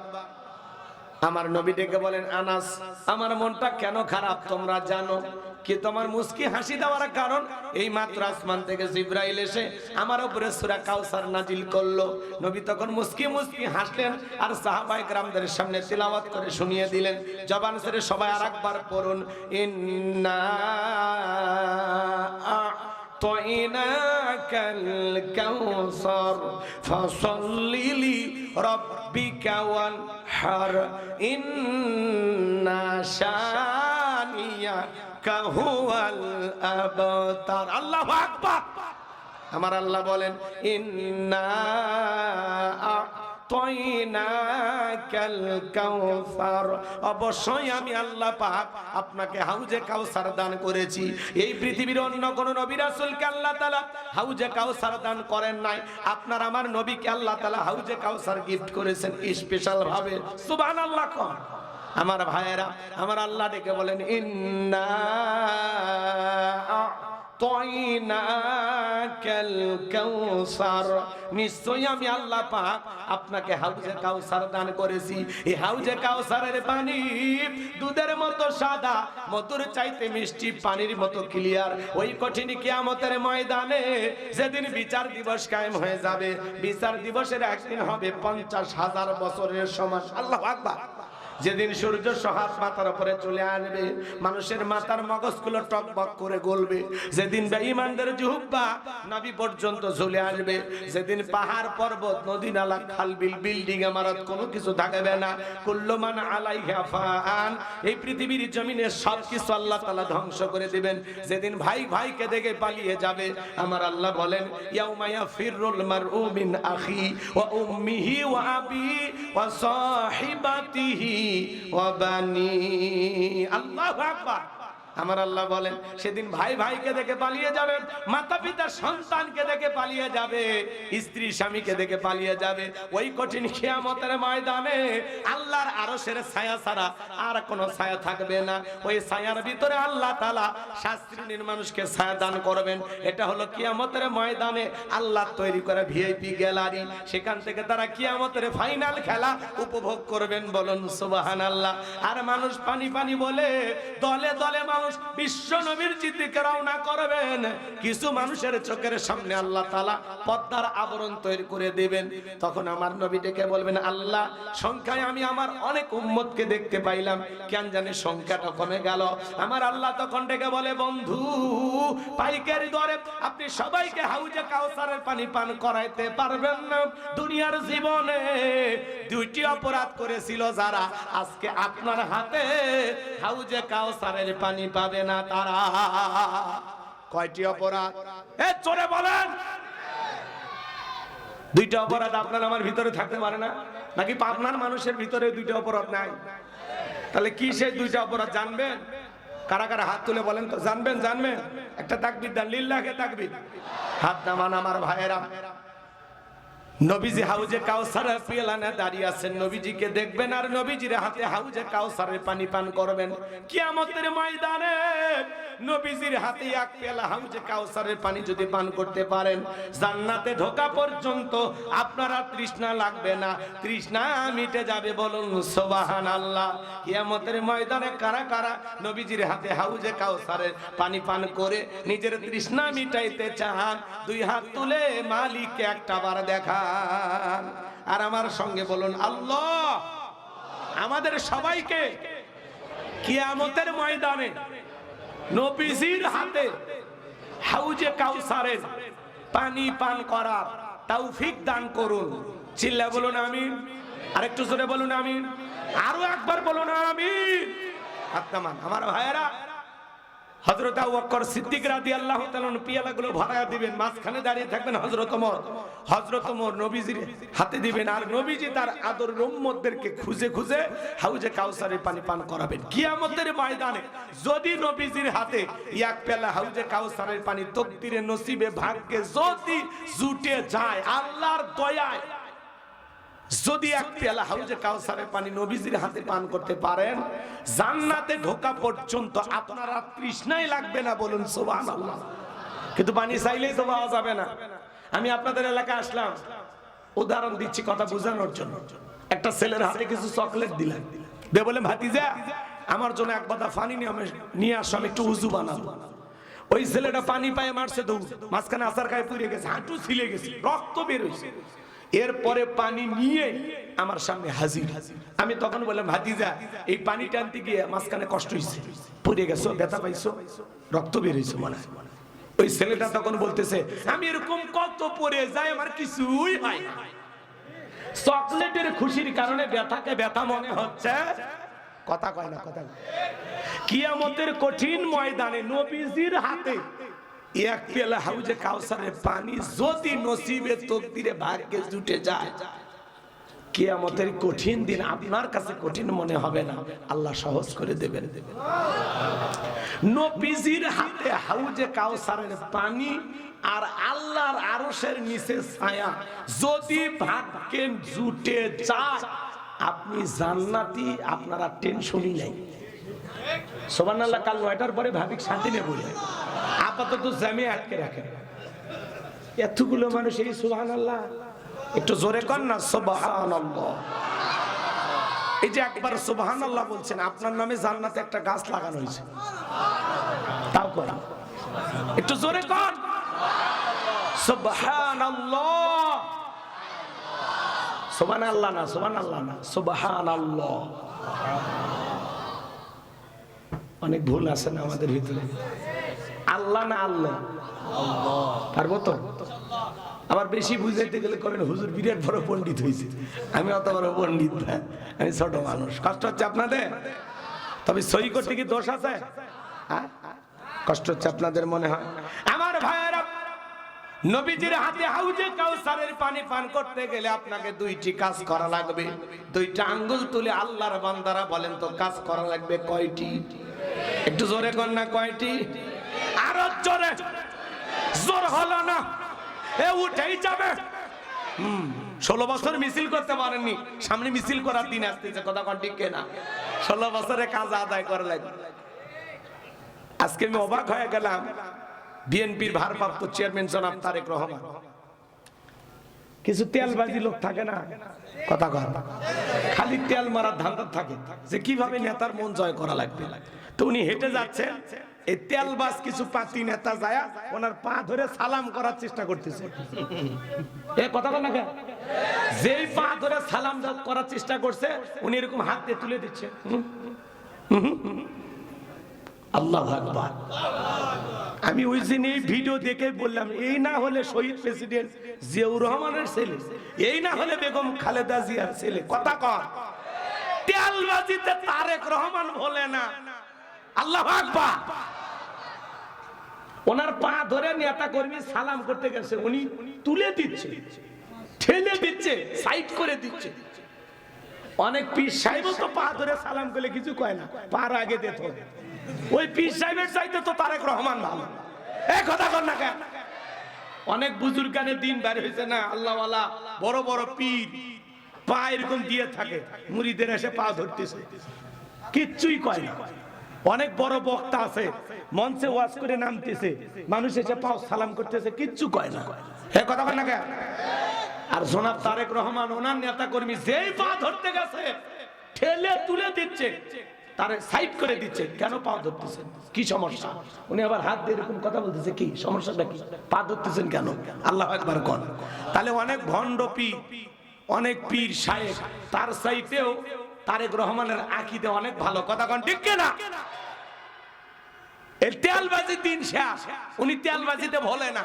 আমার নবী ডেকে বলেন, আনাস আমার মনটা কেন খারাপ তোমরা জানো কি? তোমার মুস্কি হাসি দেওয়ার কারণ এই মাত্র আসমান থেকে জিবরাইল এসে আমার উপরে সূরা কাউসার নাজিল করলো। নবী তখন মুস্কি মুস্কি হাসলেন আর সাহাবায়ে কেরামদের সামনে তিলাওয়াত করে শুনিয়ে দিলেন। জবান ছেড়ে সবাই আরেকবার পড়ুন, ইন্না আ'তাইনাকাল কাউসার ফাসাল্লি লিরাব্বিকা ওয়ানহার ইন্না শানিয়াকা হুয়াল আবতার। আল্লাহু আকবার। আমার আল্লাহ বলেন, ইন্না আ'তাইনাকাল কাউসার, অবশ্যই আমি আল্লাহ পাক আপনাকে হাউজে কাউসার দান করেছি। এই পৃথিবীর অন্য কোন নবী রাসূলকে আল্লাহ তাআলা হাউজে কাউসার দান করেন নাই। আপনার আমার নবীকে আল্লাহ তাআলা হাউজে কাউসার গিফট করেছেন স্পেশাল ভাবে। সুবহানাল্লাহ। কোন আমার ভাইয়েরা, আমার আল্লাহ ডেকে বলেন, ইন্না আ'তাইনাকাল কাউসার, নিশ্চয়ই আমি আল্লাহ পাক আপনাকে হাউজে কাউসার দান করেছি। এই হাউজে কাউসারের পানি দুধের মতো সাদা, মধুর চাইতে মিষ্টি, পানির মতো ক্লিয়ার। ওই কঠিন কিয়ামতের ময়দানে যেদিন বিচার দিবস কায়েম হয়ে যাবে, বিচার দিবসের একদিন হবে 50,000 বছরের সমান। আল্লাহু আকবার। যেদিন সূর্য সহাত মাথার উপরে চলে আসবে, মানুষের মাথার মগজগুলো টকবক করে গলবে, যেদিন বেঈমানদের জিহ্বা নাভি পর্যন্ত চলে আসবে, যেদিন পাহাড় পর্বত নদী নালা খাল বিল বিল্ডিং ইমারত কোনো কিছু থাকবে না, কুল্লু মান আলাইহা ফান, এই পৃথিবীর জমিনে সবকিছু আল্লাহ তাআলা ধ্বংস করে দিবেন। যেদিন ভাই ভাইকে দেখে পালিয়ে যাবে, আমার আল্লাহ বলেন, ইয়াউমা ইয়াফিরুল মারউ মিন আখি ওয়া উম্মিহি ওয়া আবি ওয়া সাহিবাতিহি ওয়া বানি। আল্লাহু আকবার। আমার আল্লাহ বলেন সেদিন ভাই ভাইকে দেখে পালিয়ে যাবে, মাতা পিতা সন্তানকে দেখে পালিয়ে যাবে, স্ত্রী স্বামীকে দেখে পালিয়ে যাবে। ওই কঠিন কিয়ামতের ময়দানে আল্লাহর আরশের ছায়া ছাড়া আর কোনো ছায়া থাকবে না। ওই ছায়ার ভিতরে আল্লাহ তাআলা 7 শ্রেণীর মানুষকে ছায়া দান করবেন। এটা হলো কিয়ামতের ময়দানে আল্লাহ তৈরি করে ভিআইপি গ্যালারি। সেখান থেকে তারা কিয়ামতের ফাইনাল খেলা উপভোগ করবেন। বলুন সুবহানাল্লাহ। আর মানুষ পানি পানি বলে দলে দলে মানুষ বিশ্ব নবীর দিকে রওনা করবেন। কিছু মানুষের চোখের সামনে আল্লাহ তাআলা পর্দার আবরণ তৈরি করে দিবেন। তখন আমার নবী ডেকে বলবেন, আল্লাহ সংখ্যায় আমি আমার অনেক উম্মতকে দেখতে পাইলাম, কেন জানি সংখ্যাটা কমে গেল। আমার আল্লাহ তখন ডেকে বলে, বন্ধু পাইকারি দরে আপনি সবাইকে হাউজে কাউসারের পানি পান করাইতে পারবেন না। দুনিয়ার জীবনে 2টি অপরাধ করেছিল যারা, আজকে আপনার হাতে হাউজে কাউসারের পানি পাবে না তারা। কয়টি অপরাধ? জোরে বলেন। 2টা অপরাধ আপনার আমার ভিতরে থাকতে পারে না নাকি? পাবনার মানুষের ভিতরে 2টা অপরাধ নাই? তাহলে কি সেই 2টা অপরাধ জানবেন? কারা কারা হাত তুলে বলেন তো, জানবেন? জানবেন? একটা তাকবীর দেন, লিল্লাহে তাকবীর। হাত নামান আমার ভাইয়েরা। নবীজি হাউজে কাউসারের পিয়ালানে দাঁড়িয়ে আছেন, নবীজিকে দেখবেন আর নবীজির হাতে হাউজে কাউসারের পানি পান করবেন। কিয়ামতের ময়দানে নবীজির হাতে 1 পেয়ালা হাউজে কাউসারের পানি যদি পান করতে পারেন, জান্নাতে ঢোকা পর্যন্ত আপনার আর তৃষ্ণা লাগবে না, তৃষ্ণা মিটে যাবে। বলুন সুবহানাল্লাহ। কিয়ামতের ময়দানে কারা কারা নবীজির হাতে হাউজে কাউসারের পানি পান করে নিজের তৃষ্ণা মিটাইতে চান? 2 হাত তুলে মালিককে একটা বার দেখা। আর আমার সঙ্গে বলুন আল্লাহ। আমাদের সবাইকে কিয়ামতের ময়দানে নবীজির হাতে হাউজে কাউসারের পানি পান করার তৌফিক দান করুন। চিল্লা বলুন আমিন। আরেকটু জোরে বলুন আমিন। আরো একবার বলুন আমিন। হাত নামান আমার ভাইয়েরা। হযরত আবু বকর সিদ্দিক রাদিয়াল্লাহু তাআলা পিয়ালাগুলো ভরায়া দিবেন, মাঝখানে দাঁড়িয়ে থাকবেন হযরত ওমর। হযরত ওমর নবীজির হাতে দিবেন আর নবীজি তার আদরের উম্মতদেরকে খুঁজে খুঁজে হাউজে কাউসারের পানি পান করাবেন। কিয়ামতের ময়দানে যদি নবীজির হাতে 1 পেয়ালা হাউজে কাউসারের পানি তকদিরে নসিবে ভাগ্যে যদি জুটে যায়, আল্লাহর দয়ায় যদি 1 পেয়ালা হাউজে কাউসারের পানি নবীজির হাতে পান করতে পারেন, জান্নাতে ঢোকা পর্যন্ত আপনার আর তৃষ্ণাই লাগবে না। বলুন সুবহানাল্লাহ। কিন্তু পানি চাইলেই তো পাওয়া যাবে না। আমি আপনাদের এলাকায় আসলাম, উদাহরণ দিচ্ছি কথা বোঝানোর জন্য। একটা ছেলের হাতে কিছু চকলেট দিলেন, দিয়ে বলেন ভাতিজা আমার জন্য 1 বাদা পানি নিয়ে আসো, আমি একটু উযু বানাবো। ওই ছেলেটা পানি পায়ে মারছে দৌড়, মাঝখানে আছার খায় পুড়ে গেছে, হাঁটু ছিলে গেছে, রক্ত বের হয়েছে। এরপরে পানি নিয়ে আমার সামনে হাজির। আমি তখন বললাম ভাতিজা এই পানি টানতে গিয়ে মাঝখানে কষ্ট হয়েছে, পুড়ে গেছো, ব্যথা পাইছো, রক্ত বের হয়েছে মনে হয়। ওই ছেলেটা তখন বলতেছে আমি এরকম কত পড়ে যাই, আমার কিছুই হয় না। চকলেটের খুশির কারণে ব্যথাকে ব্যথা মনে হচ্ছে। কথা কয় না, কথা। কিয়ামতের কঠিন ময়দানে নবীজির হাতে 1 পেয়ালা হাউজে কাউসারের পানি যদি নসিবে তকদিরে ভাগ্যে জুটে যায়, কিয়ামতের কঠিন দিন আপনার কাছে কঠিন মনে হবে না, আল্লাহ সহজ করে দেবেন। নবীজির হাতে হাউজে কাউসারের পানি আর আল্লাহর আরশের নিচে ছায়া যদি ভাগ্যে জুটে যায়, আপনি জান্নাতি, আপনারা টেনশনই নাই। সুবহানাল্লাহ। কাল 9টার পরে ভাবিক শান্তি নেই বলে আপাতত জামে আটকে রাখেন। এতগুলো মানুষ এই সুবহানাল্লাহ একটু জোরে কর না সুবহানাল্লাহ। এই যে একবার সুবহানাল্লাহ বলছেন, আপনার নামে জান্নাতে একটা গাছ লাগানো হয়েছে। তাও কর, একটু জোরে কর সুবহানাল্লাহ। সুবহানাল্লাহ না, সুবহানাল্লাহ না, সুবহানাল্লাহ। অনেক ভুল আছে না আমাদের ভিতরে। আল্লাহ না আল্লাহ, পারবো তো? আবার বেশি বুঝাইতে গেলে করেন হুজুর বিরাট বড় পণ্ডিত হয়েছে। আমি অত বড় পণ্ডিত না, আমি ছোট মানুষ। কষ্ট হচ্ছে আপনাদের? তবে সই করতে কি দোষ আছে? কষ্ট হচ্ছে আপনাদের মনে হয়? আমার ভাইয়েরা, নবীজির হাতে হাউজে কাউসারের পানি পান করতে গেলে আপনাকে দুইটি কাজ করা লাগবে। দুইটা আঙ্গুল তুলে আল্লাহর বান্দারা বলেন তো কাজ করা লাগবে কয়টি? একটু জোরে কর না, কয়টি? আরো জোরে। জোর হলো না, এ উঠেই যাবে। 16 বছর মিছিল করতে পারেননি, সামনে মিছিল করার দিন আসতেছে, কথা কন ঠিক না? 16 বছরে কাজ আদায় করা লাগবে। আজকে আমি অবাক হয়ে গেলাম, বিএনপির ভারপ্রাপ্ত চেয়ারম্যান জনাব তারেক রহমান, কিছু তেলবাজি লোক থাকে না, কথা কর, খালি তেল মারার ধান্দা থাকে যে কিভাবে নেতার মন জয় করা লাগবে। তো উনি হেঁটে যাচ্ছেন, এই তেলবাজ কিছু পাতি নেতা যায় ওনার পা ধরে সালাম করার চেষ্টা করতেছে। এ কথা বল না, যেই পা ধরে সালাম করার চেষ্টা করছে উনি এরকম হাত দিয়ে তুলে দিচ্ছে। আল্লাহু আকবার। আমি ওই দিন এই ভিডিও দেখে বললাম, এই না হলে শহীদ প্রেসিডেন্ট জিয়াউর রহমানের ছেলে, এই না হলে বেগম খালেদা জিয়ার ছেলে, কথা কর। তেলবাজিতে তারেক রহমান বলে না। আল্লাহু আকবার। ওনার পা ধরে নেতা কর্মী সালাম করতে গেছে, উনি তুলে দিচ্ছে, ঠেলে দিচ্ছে, সাইড করে দিচ্ছে। অনেক পীর সাহেব তো পা ধরে সালাম করলে কিছু কয় না, পার আগে দিতে হবে। ওই পীর সাহেবের চাইতে তো তারেক রহমান ভালো। এই কথা কর না কেন? অনেক বুজুর্গানের দিন বের হয়েছে না, আল্লাহওয়ালা বড় বড় পীর পা এরকম দিয়ে থাকে, মুরিদের এসে পা ধরতেছে, কিচ্ছুই কয় না। অনেক বড় বক্তা আছে, মঞ্চে ওয়াজ করে নামতেছে, মানুষ এসে পাও সালাম করতেছে, কিচ্ছু কয় না। এই কথা কয় না কেন? আর জনাব তারেক রহমান ওনার নেতা কর্মী যেই পা ধরতে গেছে ঠেলে তুলে দিচ্ছে, তারে সাইড করে দিচ্ছে। কেন পা ধরতেছেন, কি সমস্যা? উনি আবার হাত দিয়ে এরকম কথা বলতেছে, কি সমস্যাটা কি, পা ধরতেছেন কেন? আল্লাহু আকবার কোন। তাহলে অনেক ভণ্ড পীর, অনেক পীর সাহেব, তার চাইতেও তারেক রহমানের আকীদা অনেক ভালো, কথা কোন ঠিক না? এই তেলবাজি দিন শেষ, উনি তেলবাজিতে ভোলে না।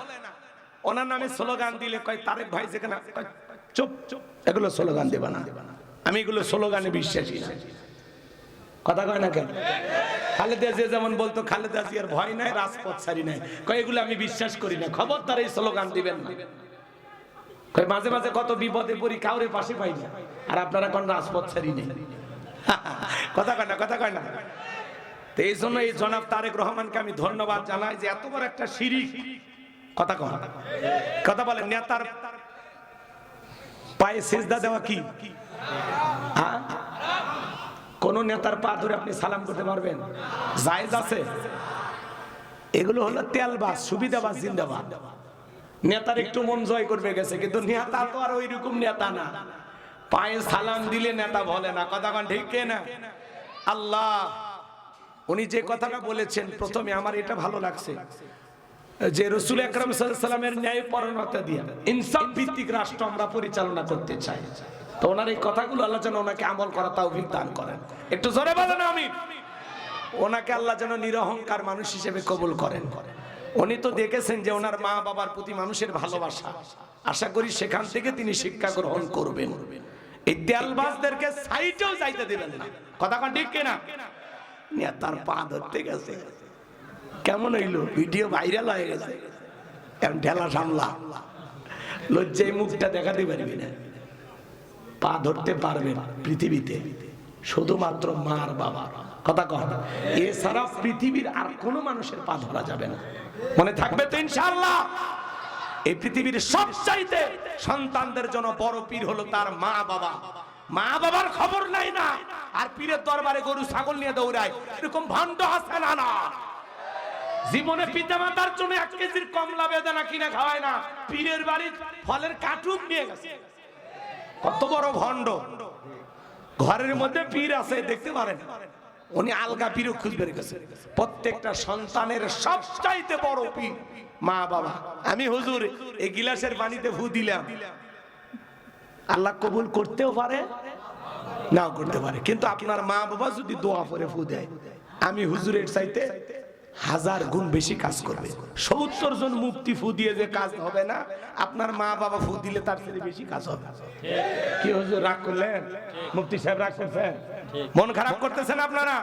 ওনার নামে স্লোগান দিলে কয় তারেক ভাই যেখানে, চুপ চুপ, এগুলো স্লোগান দেবা না, আমি এগুলো স্লোগানে বিশ্বাসী না, কথা কয় না কেন? খালেদা জিয়া যেমন বলতো খালেদা জিয়ার ভয় নাই, রাজপথ ছাড়ি নাই, কয় এগুলো আমি বিশ্বাস করি না, খবরদার এই স্লোগান দিবেন না। কয় মাঝে মাঝে কত বিপদে পড়ি, কাউরে পাশে পাই না, আর আপনারা কোন রাজপথ ছাড়ি নেই, কথা কয় না, কথা কয় না। তো এই জন্য এই জনাব তারেক রহমানকে আমি ধন্যবাদ জানাই যে এত বড় একটা শিরিক, কথা কয়, কথা বলেন, নেতার পায়ে সিজদা দেওয়া কি? হ্যাঁ, কোন নেতার পা ধরে আপনি সালাম করতে পারবেন? জায়েজ আছে? এগুলো হলো তেলবাজ, সুবিধাবাজ, জিন্দাবাদ। নেতার একটু মন জয় করবে গেছে, কিন্তু নেতা তো আর ওই রকম নেতা না, পায়ে সালাম দিলে নেতা বলে না, কথা কন ঠিক না? আল্লাহ উনি যে কথাটা বলেছেন প্রথমে আমার এটা ভালো লাগছে, যে রাসূল আকরাম সাল্লাল্লাহু আলাইহি ওয়াসাল্লামের ন্যায় পরায়ণতা দিয়ে ইনসাফ ভিত্তিক রাষ্ট্র আমরা পরিচালনা করতে চাই। তো ওনার এই কথাগুলো আল্লাহ যেন ওনাকে আমল করা তৌফিক দান করেন। একটু জোরে বলেন আমিন। ওনাকে আল্লাহ যেন নিরহংকার মানুষ হিসেবে কবুল করেন। উনি তো দেখেছেন যে ওনার মা বাবার প্রতি মানুষের ভালোবাসা, আশা করি সেখান থেকে তিনি শিক্ষা গ্রহণ করবেন। এই তেলবাজদেরকে সাইডেও যাইতে দিবেন না, কথা কোন ঠিক কিনা? নেতার পা ধরতে গেছে, কেমন হইলো? ভিডিও ভাইরাল হয়ে গেছে, এখন ঢেলা সামলা, লজ্জায় মুখটা দেখাতে পারবি না। পা ধরতে পারবেন পৃথিবীতে শুধুমাত্র মার বাবা, কথা কন, এছাড়া পৃথিবীর আর কোনো মানুষের পা ধরা যাবে না। মনে থাকবে তো ইনশাআল্লাহ? এই পৃথিবীর সবচাইতে সন্তানদের জন্য বড় পীর হলো তার মা বাবা। মা বাবার খবর নাই না, আর পীরের দরবারে গরু ছাগল নিয়ে দৌড়ায়, এরকম ভণ্ড আছে না? না, জীবনে পিতামাতার জন্য 1 কেজির কমলা বেদানা কিনে খাওয়ায় না, পীরের বাড়ির ফলের কাটুক নিয়ে গেছে। কত বড় ভণ্ড! ঘরের মধ্যে পীর আছে, দেখতে পারেন, উনি আলগা পীর খুঁজবে গেছে। প্রত্যেকটা সন্তানের সবচাইতে বড় পীর মা বাবা। আমি হুজুর এই গিলাসের পানিতে ফু দিলাম, আল্লাহ কবুল করতেও পারে, নাও করতে পারে, কিন্তু আপনার মা বাবা যদি দোয়া করে ফু দেয়, আমি হুজুরের চাইতে 1000 গুণ বেশি কাজ করবে। 70 জন মুফতি ফু দিয়ে যে কাজ হবে না, আপনার মা বাবা ফু দিলে তার চেয়ে বেশি কাজ হবে। কি হুজুর রাগ করলেন? মুফতি সাহেব রাগ করছেন? মন খারাপ করতেছেন আপনারা?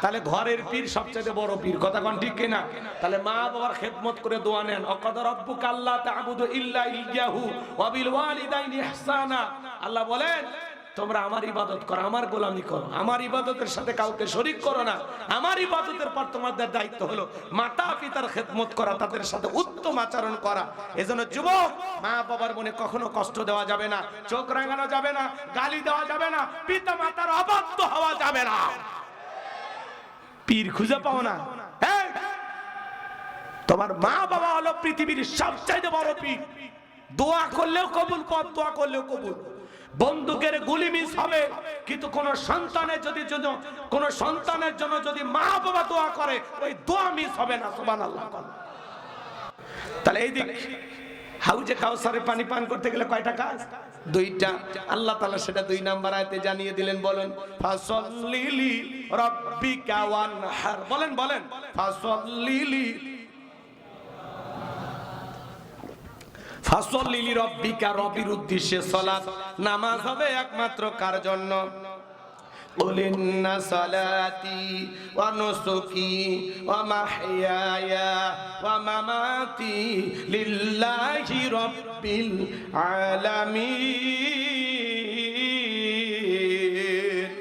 তাহলে ঘরের পীর সবচেয়ে বড় পীর, কথা কোন ঠিক কিনা? তাহলে মা বাবার খেদমত করে দোয়া নেন। অকাদ রাব্বুকা আল্লা তা'বুদু ইল্লা ইয়্যাহু ওয়া বিল ওয়ালিদাইনি ইহসানা। আল্লাহ বলেন তোমরা আমার ইবাদত করো, আমার গোলামি করো, আমার ইবাদতের সাথে কাউকে শরীক করো না। আমার ইবাদতের পর তোমাদের দায়িত্ব হলো মাতা পিতার খেদমত করা, তাদের সাথে উত্তম আচরণ করা। এজন্য যুবক, মা বাবার মনে কখনো কষ্ট দেওয়া যাবে না, চোখ রাঙানো যাবে না, গালি দেওয়া যাবে না, পিতা মাতার অবাধ্য হওয়া যাবে না। পীর খুঁজে পাও না, হ্যাঁ তোমার মা বাবা হলো পৃথিবীর সবচাইতে বড় পীর। দোয়া করলেও কবুল, পথ দোয়া করলেও কবুল। বন্দুকের গুলি মিস হবে, কিন্তু কোন সন্তানের জন্য যদি মা বাবা দোয়া করে ওই দোয়া মিস হবে না। সুবহানাল্লাহ। তাহলে এই দিক হাউজে কাউসারে পানি পান করতে গেলে কয়টা কাজ? দুইটা। আল্লাহ তাআলা সেটা 2 নাম্বার আয়াতে জানিয়ে দিলেন। বলেন ফাসাল্লি রাব্বিকা ওয়ানহার। বলেন বলেন ফাসাল্লি রাব্বিকা, রবির উদ্দেশ্যে সালাত নামাজ হবে একমাত্র কার জন্য? قل إن صلاتي ونسكي ومحياي ومماتي لله رب العالمين।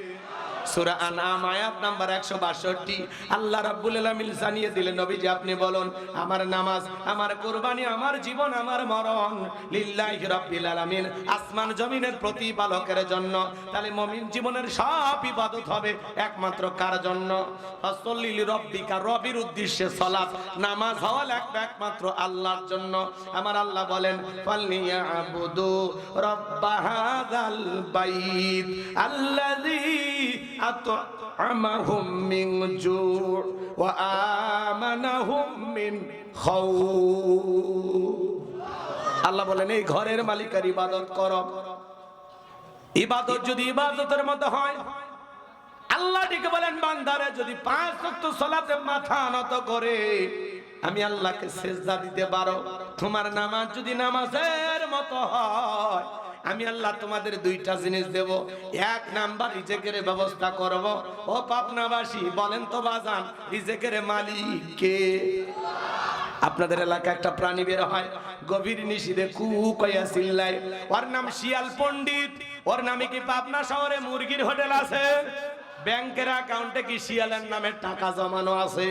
সূরা আনআম আয়াত নাম্বার 162। আল্লাহ রাব্বুল আলামিন জানিয়ে দিলেন নবীজি আপনি বলুন আমার নামাজ, আমার কুরবানি, আমার জীবন, আমার মরণ লিল্লাহি রাব্বিল আলামিন, আসমান জমিনের প্রতিপালকের জন্য। তাহলে মুমিন জীবনের সব ইবাদত হবে একমাত্র কার জন্য? ফাসাল্লি লিরাব্বিকা, রবির উদ্দেশ্যে সালাত নামাজ হওয়া লাগবে একমাত্র আল্লাহর জন্য। আমার আল্লাহ বলেন ফালইয়াবুদু রাব্বা হাযাল বাইত আল্লাযী আত'আমাহুম মিন জু' ওয়া আমানাহুম মিন খাউফ। আল্লাহ বলেন এই ঘরের মালিকের ইবাদত করো। ইবাদত যদি ইবাদতের মতো হয়, আল্লাহ ডেকে বলেন বান্দারে যদি 5 ওয়াক্ত সালাতে মাথা নত করে আমি আল্লাহকে সিজদা দিতে পারো, তোমার নামাজ যদি নামাজের মতো হয়, আমি আল্লাহ তোমাদের 2টা জিনিস দেব। 1 নাম্বার রিজিকের ব্যবস্থা করব। ও পাবনাবাসী বলেন তো বাজান রিজিকের মালিক কে? আপনাদের এলাকায় একটা প্রাণী বের হয় গভীর নিশিতে কু কইয়া চিল্লায়, ওর নাম শিয়াল পণ্ডিত। ওর নামে কি পাবনা শহরে মুরগির হোটেল আছে? ব্যাংকের অ্যাকাউন্টে কি শিয়ালের নামে টাকা জমানো আছে?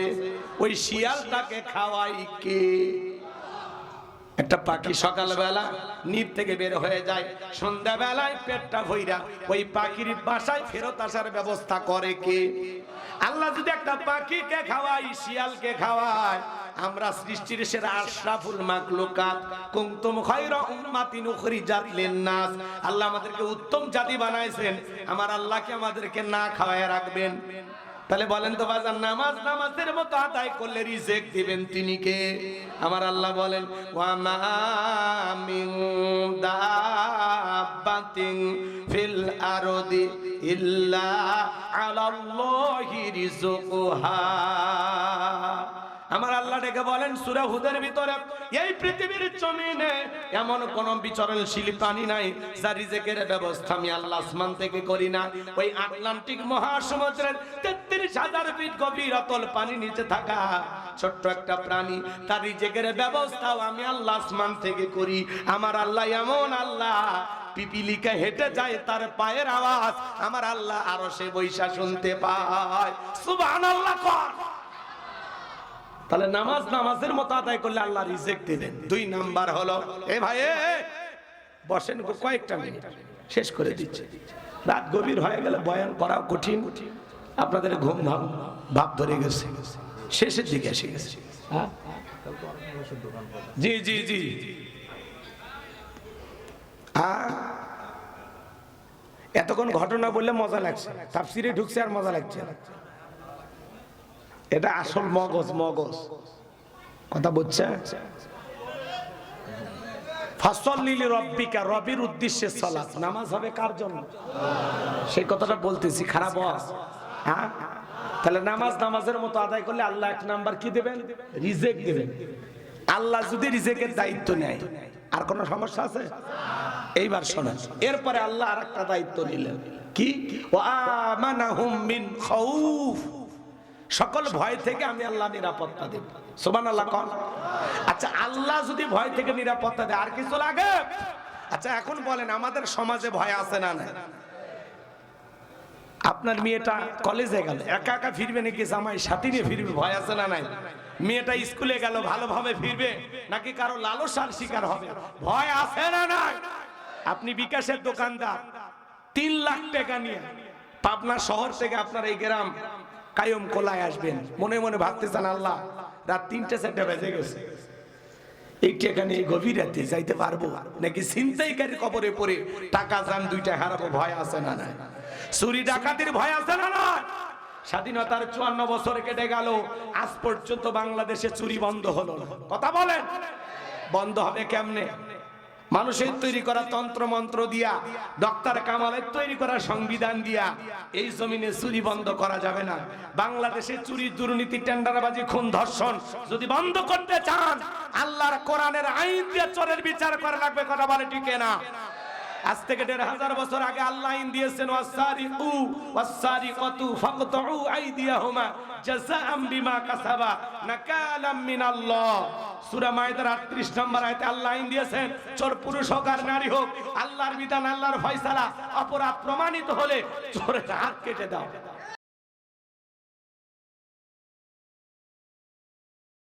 ওই শিয়ালটাকে খাওয়াই কে? একটা পাখি সকালবেলা নিদ থেকে বের হয়ে যায়, সন্ধ্যাবেলায় পেটটা ভইরা ওই পাখির বাসায় ফেরত আসার ব্যবস্থা করে কে? আল্লাহ যদি একটা পাখিকে খাওয়াই, শিয়ালকে খাওয়ায়, আমরা সৃষ্টির সেরা আশরাফুল মাখলুকাত কুনতুম খায়রা উম্মাতিন উখরিজাত লিন-নাস, আল্লাহ আমাদেরকে উত্তম জাতি বানাইছেন, আমার আল্লাহকে আমাদেরকে না খাওয়ায় রাখবেন? তাহলে বলেন তো বাজার নামাজ নামাজের মতো আদায় করলে রিজিক দিবেন তিনি কে? আমার আল্লাহ বলেন ওয়া মা মিন দাব্বাতিন ফিল আরদি ইল্লা আলাল্লাহি রিজকুহা। আমার আল্লাহ ডেকে বলেন সূরা হুদের ভিতরে এই পৃথিবীর জমিনে এমন কোন বিচরণশীল প্রাণী নাই যার রিজিকের ব্যবস্থা আমি আল্লাহ আসমান থেকে করি না। ওই আটলান্টিক মহাসমুদ্রের ৩৩,০০০ ফিট গভীর অতল পানি নিচে থাকা ছোট্ট একটা প্রাণী, তার রিজিকের ব্যবস্থাও আমি আল্লাহ আসমান থেকে করি। আমার আল্লাহ এমন আল্লাহ, পিপিলিকা হেঁটে যায় তার পায়ের আওয়াজ আমার আল্লাহ আরশে বৈশা শুনতে পায়। সুবহানাল্লাহ কর। তাহলে নামাজ নামাজের মতো আদায় করলে আল্লাহ রিজিক দিবেন। 2 নাম্বার হলো এ ভাই বসেন কয়েকটা মিনিট শেষ করে দিচ্ছি। রাত গভীর হয়ে গেলে বয়ান করা কঠিন, আপনাদের ঘুম ভাব ধরে গেছে, শেষের দিকে এসে গেছে। জি জি জি এতক্ষণ ঘটনা বললে মজা লাগছে, তাফসিরে ঢুকছে আর মজা লাগছে না। এটা আসল মগজ, মগজ কথা বুঝছে? ফাসাল্লি লিরাব্বিকা, রবির উদ্দেশ্যে সালাত নামাজ হবে কার জন্য? সেই কথাটা বলতেছি, খারাপ হয়? হ্যাঁ, তাহলে নামাজ নামাজের মতো আদায় করলে আল্লাহ 1 নাম্বার কি দিবেন? রিজিক দিবেন। আল্লাহ যদি রিজিকের দায়িত্ব নেয় আর কোন সমস্যা আছে? এইবার শোনেন, এরপরে আল্লাহ আরেকটা দায়িত্ব নিলেন কি? ওয়া আমানাহুম মিন খাউফ, সকল ভয় থেকে আমি আল্লাহ নিরাপত্তা দেব। সুবহানাল্লাহ কোন। আচ্ছা, আল্লাহ যদি ভয় থেকে নিরাপত্তা দেয় আর কিছু লাগে? আচ্ছা এখন বলেন, আমাদের সমাজে ভয় আছে না নাই? আপনার মেয়েটা কলেজে গেল, একা একা ফিরবে নাকি জামাই সাথী নিয়ে ফিরবে? ভয় আছে না নাই? মেয়েটা স্কুলে গেল, ভালোভাবে ফিরবে নাকি কারো লালসার শিকার হবে? ভয় আছে না নাই? আপনি বিকাশের দোকানদার, 3 লাখ টাকা নিয়ে পাবনা শহর থেকে আপনার এই গ্রাম কায়ম কোলায় আসবেন, মনে মনে ভাবতেছেন আল্লাহ রাত 3-4 বেজে গেছে, এই টাকা নিয়ে গভীর রাতে যাইতে পারবো নাকি ছিনতাইকারী কবরে পড়ে টাকা যান 2টা হারাবো? ভয় আছে না নাই? চুরি ডাকাতির ভয় আছে না নাই? স্বাধীনতার 54 বছর কেটে গেল, আজ পর্যন্ত বাংলাদেশে চুরি বন্ধ হলো না। কথা বলেন, বন্ধ হবে কেমনে? মানুষের তৈরি করা তন্ত্র মন্ত্র দিয়া, ডক্টর কামালের তৈরি করা সংবিধান দিয়া এই জমিনে চুরি বন্ধ করা যাবে না। বাংলাদেশে চুরি, দুর্নীতি, টেন্ডারবাজি, খুন, ধর্ষণ যদি বন্ধ করতে চান, আল্লাহর কোরআনের আইন দিয়ে চোরের বিচার করা লাগবে। কথা বলে ঠিক না? আজ থেকে 1500 বছর আগে আল্লাহ আইন দিয়েছেন, ওয়াসারিকু ওয়াসারিকাতু ফাকতউ আইদিয়াহুমা জাযাআম বিমা কাসাবা নাকালাম মিনাল্লাহ। সূরা মায়েদার 38 নম্বর আয়াতে আল্লাহ আইন দিয়েছেন, চোর পুরুষ হোক আর নারী হোক, আল্লাহর বিধান, আল্লাহর ফয়সালা, অপরাধ প্রমাণিত হলে চোরের হাত কেটে দাও।